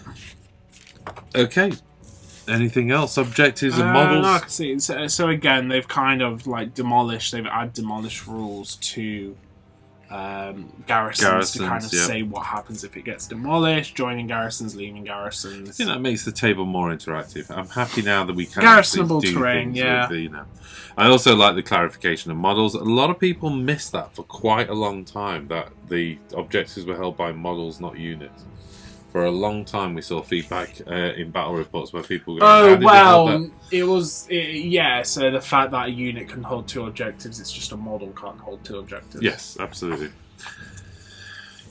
Okay. Anything else? Objectives and models? No, I can see. So again, they've kind of like demolished. They've added demolished rules to garrisons to kind of say what happens if it gets demolished. Joining garrisons, leaving garrisons. I think that makes the table more interactive. I'm happy now that we can garrisonable terrain. I also like the clarification of models. A lot of people missed that for quite a long time. That the objectives were held by models, not units. For a long time, we saw feedback in battle reports where people were going, so the fact that a unit can hold 2 objectives, it's just a model can't hold 2 objectives. Yes, absolutely.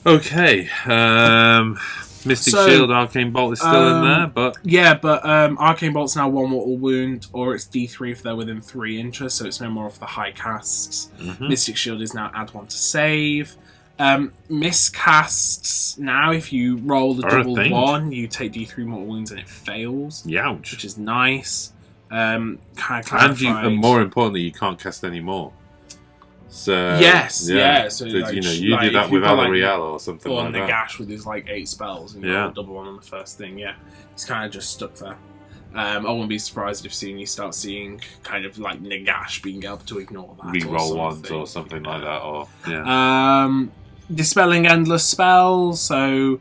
Okay. Mystic Shield, Arcane Bolt is still in there, but... Yeah, but Arcane Bolt's now 1 mortal wound, or it's D3 if they're within 3 inches, so it's no more of the high casts. Mystic Shield is now add 1 to save. Miscasts now, if you roll the double 1, you take D3 mortal wounds and it fails. Youch. Which is nice. And more importantly, you can't cast any more. So yes, yeah. So you do that with Alariel or something like that. Or Nagash with his 8 spells and you roll double 1 on the first thing. Yeah, he's kind of just stuck there. I wouldn't be surprised if soon you start seeing kind of like Nagash being able to ignore that. Reroll ones or something like that. Or dispelling endless spells, so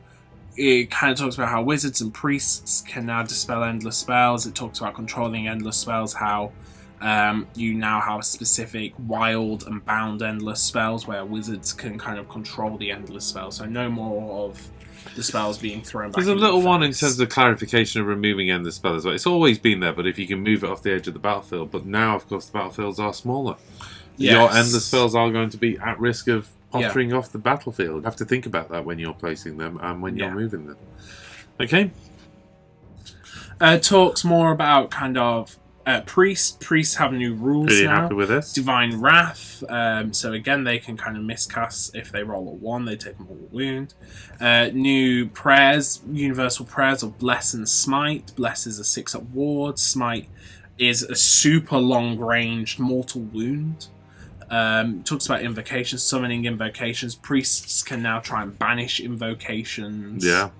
it kind of talks about how wizards and priests can now dispel endless spells. It talks about controlling endless spells, how you now have specific wild and bound endless spells where wizards can kind of control the endless spells, so no more of the spells being thrown back. There's a little one in terms of clarification of removing endless spells as well. It's always been there, but if you can move it off the edge of the battlefield, but now of course the battlefields are smaller. Your endless spells are going to be at risk of pottering off the battlefield. You have to think about that when you're placing them and when you're moving them. Okay. Talks more about kind of priests. Priests have new rules now. Pretty happy with this. Divine Wrath. So again, they can kind of miscast. If they roll a 1, they take a mortal wound. New prayers. Universal prayers of Bless and Smite. Bless is a 6-up ward. Smite is a super long-ranged mortal wound. Talks about invocations, summoning invocations. Priests can now try and banish invocations. Yeah.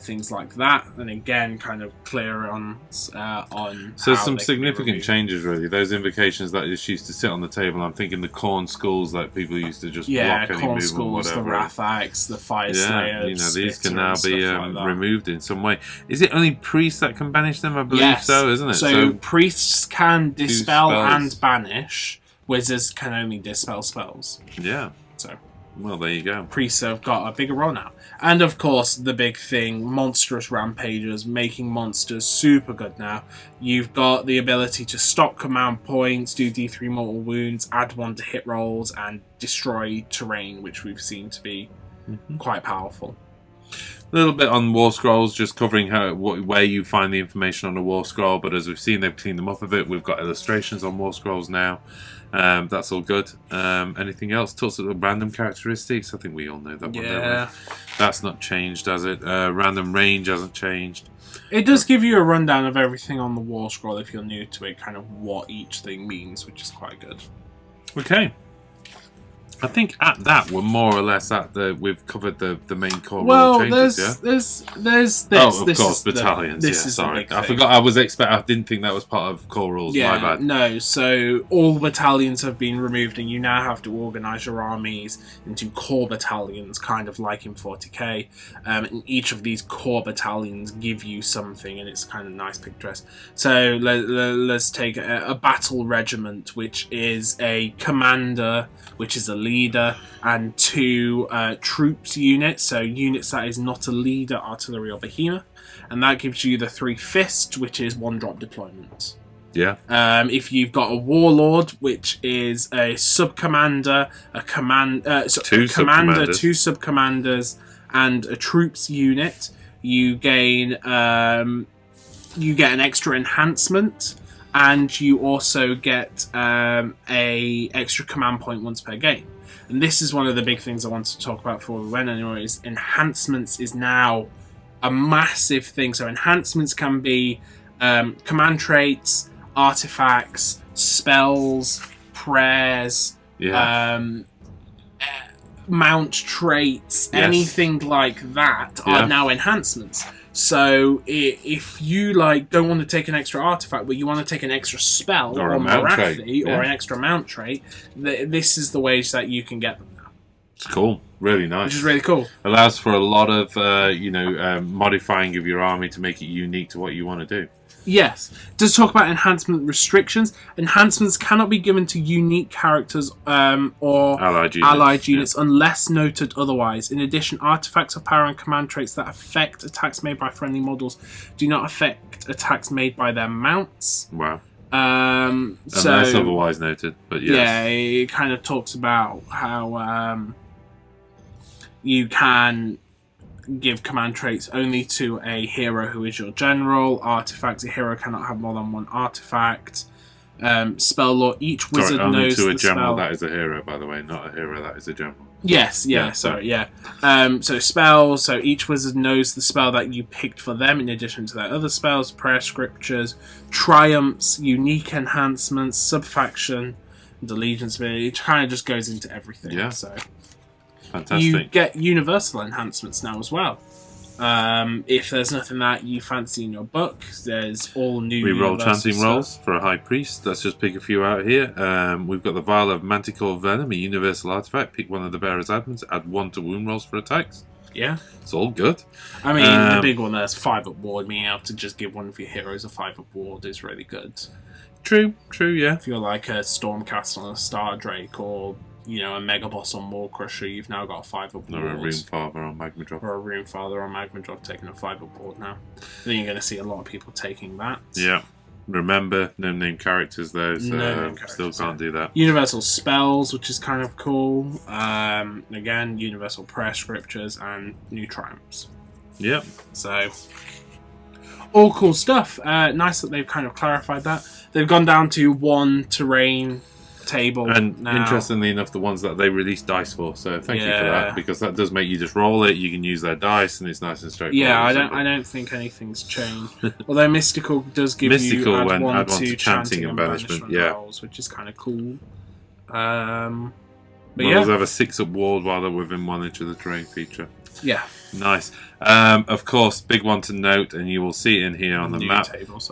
Things like that, and again, kind of clear on. So some significant changes, really. Those invocations that just used to sit on the table. I'm thinking the Khorne Skulls that people used to just block any movement, Skulls, whatever. The Wrathaks, the Fire Slayers. These can now be removed in some way. Is it only priests that can banish them? I believe so, isn't it? So priests can dispel and banish. Wizards can only dispel spells. Yeah. So Well, there you go. Priests have got a bigger role now. And of course, the big thing, monstrous rampagers, making monsters super good now. You've got the ability to stop command points, do D3 mortal wounds, add 1 to hit rolls, and destroy terrain, which we've seen to be quite powerful. A little bit on War Scrolls, just covering where you find the information on a War Scroll, but as we've seen, they've cleaned them up a bit. We've got illustrations on War Scrolls now. That's all good. Anything else? Talks about random characteristics. I think we all know that one, don't we? That's not changed, has it? Random range hasn't changed. It does give you a rundown of everything on the War Scroll if you're new to it, kind of what each thing means, which is quite good. Okay. I think at that we're more or less at we've covered the main core well, rule changes, there's this. Oh, of this course, battalions. Sorry, I thing. forgot. I didn't think that was part of core rules. Yeah, my bad. No, so all battalions have been removed, and you now have to organise your armies into core battalions, kind of like in 40k. And each of these core battalions give you something, and it's kind of nice picturesque. So let's take a battle regiment, which is a commander, which is a leader, and 2 troops units, so units that is not a leader, artillery or behemoth, and that gives you the 3 fists, which is 1-drop deployment. Yeah. If you've got a warlord, which is a sub-commander, a commander, 2 sub-commanders, and a troops unit, you get an extra enhancement. And you also get a extra command point once per game. And this is one of the big things I wanted to talk about before we went anywhere, is enhancements is now a massive thing. So enhancements can be command traits, artifacts, spells, prayers, mount traits, anything like that are now enhancements. So if you don't want to take an extra artifact, but you want to take an extra spell or a Marathi or an extra mount trait, this is the ways that you can get them now. It's cool, really nice. Which is really cool. Allows for a lot of modifying of your army to make it unique to what you want to do. Yes. It does talk about enhancement restrictions. Enhancements cannot be given to unique characters or allied units unless noted otherwise. In addition, artifacts of power and command traits that affect attacks made by friendly models do not affect attacks made by their mounts. Wow. Unless otherwise noted, but yes. Yeah, it kind of talks about how you can give command traits only to a hero who is your general. Artifacts, a hero cannot have more than 1 artifact. Spell lore, each wizard knows to a the general spell. That is a hero, by the way, not a hero that is a general. Yes, so spells, so each wizard knows the spell that you picked for them in addition to their other spells, prayer scriptures, triumphs, unique enhancements, subfaction, and allegiance. It kind of just goes into everything. Yeah. So fantastic. you get universal enhancements now as well. If there's nothing that you fancy in your book, there's all new. We roll chanting rolls for a high priest. Let's just pick a few out here. We've got the Vial of Manticore Venom, a universal artifact. Pick one of the bearer's admins. Add 1 to wound rolls for attacks. Yeah, it's all good. I mean, the big one there's 5-up ward. Being able to just give one of your heroes a 5-up ward is really good. True. Yeah. If you're like a Stormcast on a Star Drake or a Mega Boss on War Crusher, you've now got a 5-up ward. Or a Rune Father on Magma Drop. Or a Rune Father on Magma Drop taking a 5-up ward now. I think you're going to see a lot of people taking that. Yeah. Remember, no name characters though, so still can't do that. Universal spells, which is kind of cool. Again, universal prayer scriptures and new triumphs. Yep. So, all cool stuff. Nice that they've kind of clarified that. They've gone down to 1 terrain table. And now. Interestingly enough, the ones that they released dice for. So thank you for that, because that does make you just roll it. You can use their dice, and it's nice and straightforward. Yeah, I don't think anything's changed. Although Mystical does give you add one to chanting and banishment rolls, which is kind of cool. But models have a 6-up ward while they're within 1 inch of the terrain feature. Yeah. Nice. Of course, big one to note, and you will see it in here on the map.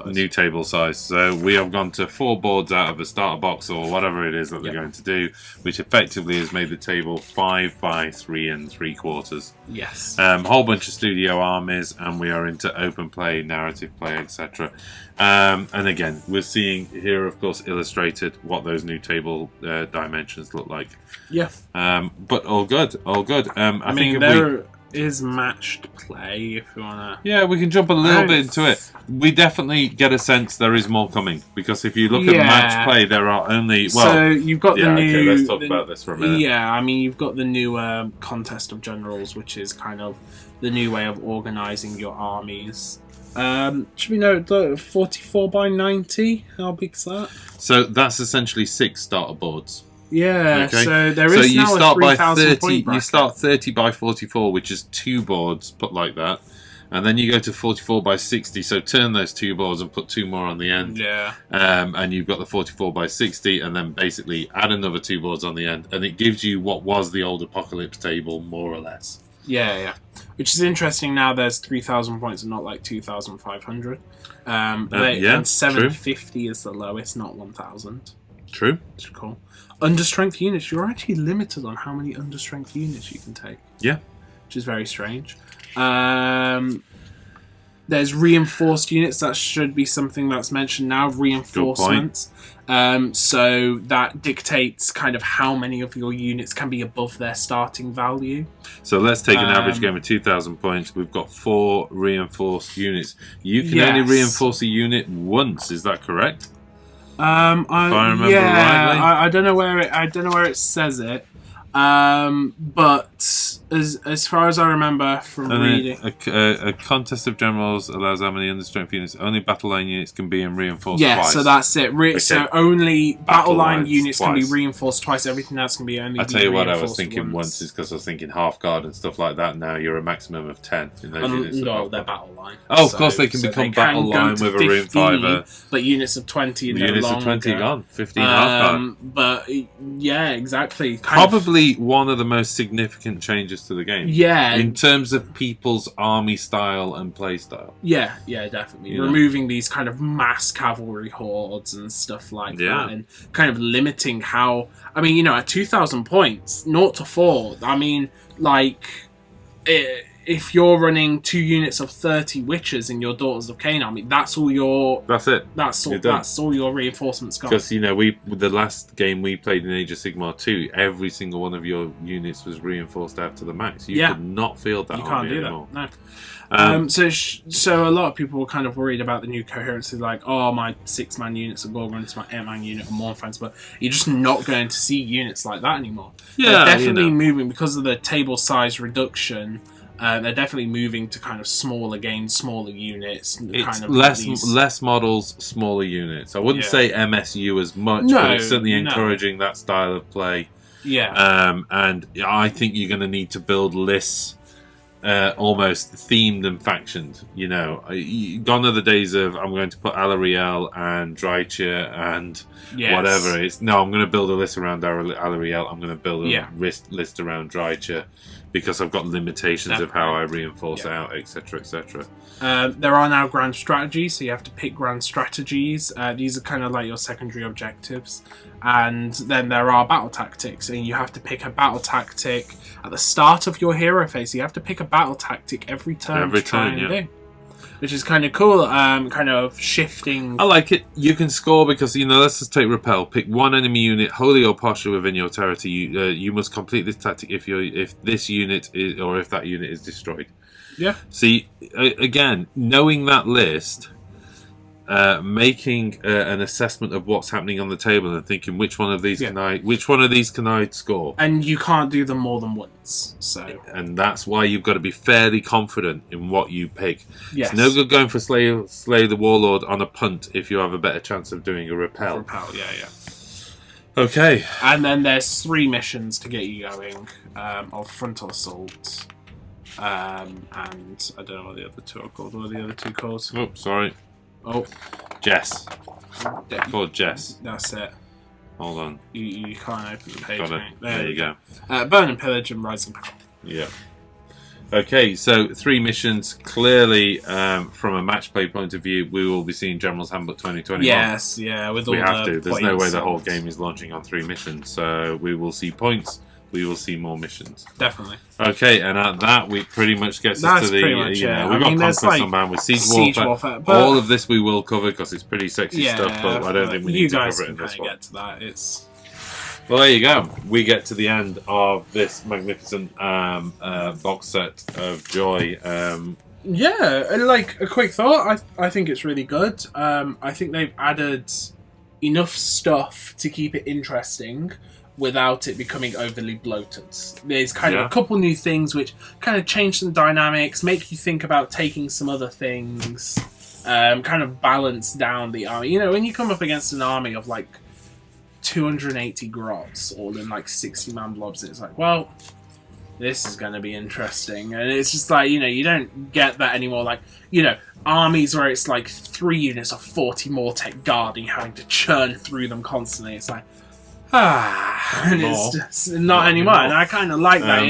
New table size. So we have gone to 4 boards out of a starter box or whatever it is that they're going to do, which effectively has made the table 5 by 3 3/4. Yes. Whole bunch of studio armies, and we are into open play, narrative play, etc. And again, we're seeing here, of course, illustrated what those new table dimensions look like. Yeah. But all good, all good. I mean, there is matched play if you wanna. Yeah, we can jump a little bit into it. We definitely get a sense there is more coming, because if you look at match play, there are only so you've got the new. Okay, let's talk about this for a minute. Yeah, I mean, you've got the new contest of generals, which is kind of the new way of organising your armies. Should we know the 44 by 90? How big's that? So that's essentially 6 starter boards. Yeah, okay. So there is you now start a 3,000 point bracket. You start 30 by 44, which is 2 boards put like that, and then you go to 44 by 60. So turn those 2 boards and put 2 more on the end. Yeah. And you've got the 44 by 60, and then basically add another 2 boards on the end, and it gives you what was the old Apocalypse table, more or less. Yeah. Which is interesting now. There's 3,000 points and not like 2,500. And 750 true. Is the lowest, not 1,000. True. Which is cool. Understrength units. You're actually limited on how many understrength units you can take. Yeah. Which is very strange. There's reinforced units. That should be something that's mentioned now. Reinforcements. So that dictates kind of how many of your units can be above their starting value. So let's take an average game of 2,000 points. We've got 4 reinforced units. You can only reinforce a unit once. Is that correct? If I remember rightly. I don't know where it says it. But as far as I remember from reading, a contest of generals allows how many understrength units? Only battle line units can be reinforced twice. Yeah, so that's it. So only battle line units can be reinforced twice. Everything else can be only. I tell you what, I was thinking once is because I was thinking half guard and stuff like that. Now you're a maximum of 10 in those units. No, they're battle line. Oh, of course they can become battle line with a rune 5. But units of 20. The units of 20 gone. 15 half guard. But yeah, exactly. Probably one of the most significant changes to the game. Yeah. In terms of people's army style and play style. Yeah, definitely. Removing these kind of mass cavalry hordes and stuff like that, and kind of limiting how... I mean, at 2,000 points, 0 to 4, I mean, like... If you're running 2 units of 30 witches in your Daughters of Cain army, that's all your... That's it. That's all your reinforcements got. Because, the last game we played in Age of Sigmar 2, every single one of your units was reinforced out to the max. You could not field that army anymore. You can't do that, no. So a lot of people were kind of worried about the new coherency, like, oh, my 6-man units are going into my 8-man unit and more fans, but you're just not going to see units like that anymore. Yeah, they're definitely moving, because of the table size reduction... they're definitely moving to kind of smaller games, smaller units. It's kind of less models, smaller units. I wouldn't say MSU as much, but it's certainly encouraging that style of play. Yeah. And I think you're going to need to build lists almost themed and factioned. Gone are the days of I'm going to put Alariel and Drycha and whatever. I'm going to build a list around Alariel. I'm going to build a list around Drycha. Because I've got limitations of how I reinforce out, etc., etc. There are now grand strategies, so you have to pick grand strategies. These are kind of like your secondary objectives. And then there are battle tactics, and you have to pick a battle tactic at the start of your hero phase. You have to pick a battle tactic every turn to try and do. Which is kind of cool, kind of shifting. I like it. You can score because, let's just take Repel. Pick one enemy unit, wholly or partially within your territory. You must complete this tactic if this unit is, or if that unit is destroyed. Yeah. See, again, knowing that list, making an assessment of what's happening on the table and thinking which one of these can I score. And you can't do them more than once. And that's why you've got to be fairly confident in what you pick. Yes. It's no good going for Slay the Warlord on a punt if you have a better chance of doing a Repel. Yeah. Okay. And then there's 3 missions to get you going of Frontal Assault. And I don't know what the other 2 are called. What are the other 2 called? Oh, sorry. Oh. Jess. Called Jess. That's it. Hold on. You can't open the page. Got it. There you go. Burn and Pillage and Rising Power. Yeah. Okay, so 3 missions. Clearly, from a match play point of view, we will be seeing General's Handbook 2021. Yes, yeah, with all we have the to. There's no way the whole points. game is launching on 3 missions. So we will see points. We will see more missions. Definitely. Okay, and at that, we pretty much gets us to the. Pretty much, you know, yeah. we've got Conquest like Unbound with Siege Warfare. but All of this we will cover because it's pretty sexy stuff, but I don't think we need to cover it in this one. Get to that. It's. Well, there you go. We get to the end of this magnificent box set of joy. Yeah, like a quick thought. I think it's really good. I think they've added enough stuff to keep it interesting without it becoming overly bloated. There's kind of a couple new things which kind of change some dynamics, make you think about taking some other things, kind of balance down the army. You know, when you come up against an army of like 280 grots all in like 60-man blobs, it's like, well, this is going to be interesting. And it's just like, you know, you don't get that anymore. Like, you know, armies where it's like 3 units of 40 Mortec guarding, having to churn through them constantly. It's like, and it's just not anymore. And I kind of like that.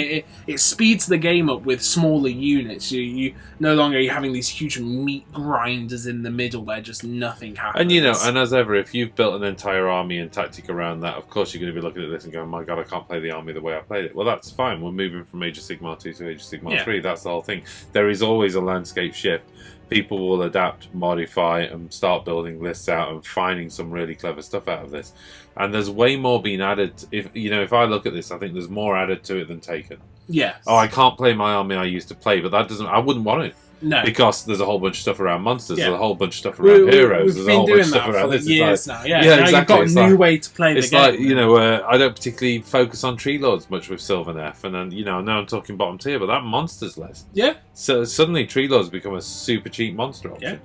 It speeds the game up with smaller units. You no longer are having these huge meat grinders in the middle where just nothing happens. And you know, and as ever, if you've built an entire army and tactic around that, of course you're going to be looking at this and going, my god, I can't play the army the way I played it. Well, that's fine. We're moving from Age of Sigmar 2 to Age of Sigmar 3. That's the whole thing. There is always a landscape shift. People will adapt, modify, and start building lists out and finding some really clever stuff out of this. And there's way more being added. If I look at this, I think there's more added to it than taken. Yes. Oh, I can't play my army I used to play, but that doesn't. I wouldn't want it. No. Because there's a whole bunch of stuff around monsters, there's a whole bunch of stuff around heroes, there's a whole bunch of stuff around this. Years now. Yeah, exactly. You've got a new way to play the game. It's like, you know, I don't particularly focus on Tree Lords much with Sylvaneth, and then, you know, now I'm talking bottom tier, but that monsters list. Yeah. So suddenly Tree Lords become a super cheap monster option. Yeah.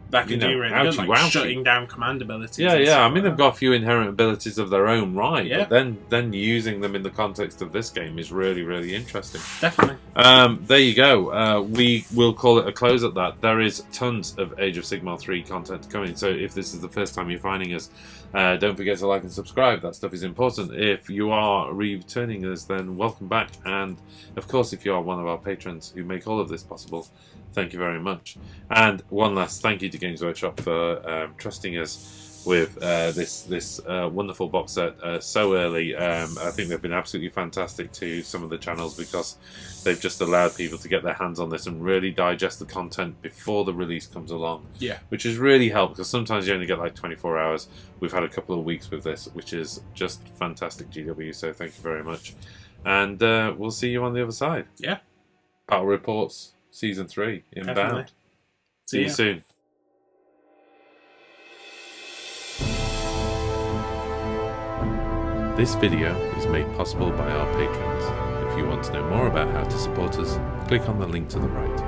That could do really good, like shutting down command abilities. Yeah. I mean, they've got a few inherent abilities of their own right, but then using them in the context of this game is really, really interesting. Definitely. There you go. We will call it a close at that. There is tons of Age of Sigmar 3 content coming, so if this is the first time you're finding us, don't forget to like and subscribe. That stuff is important. If you are returning us, then welcome back. And, of course, if you are one of our patrons who make all of this possible, thank you very much. And one last thank you to Games Workshop for trusting us with this wonderful box set so early. I think they've been absolutely fantastic to some of the channels because they've just allowed people to get their hands on this and really digest the content before the release comes along. Yeah. Which has really helped because sometimes you only get like 24 hours. We've had a couple of weeks with this, which is just fantastic, GW. So thank you very much. And we'll see you on the other side. Yeah. Battle Reports Season 3 inbound. Definitely. See you soon. This video is made possible by our patrons. If you want to know more about how to support us, click on the link to the right.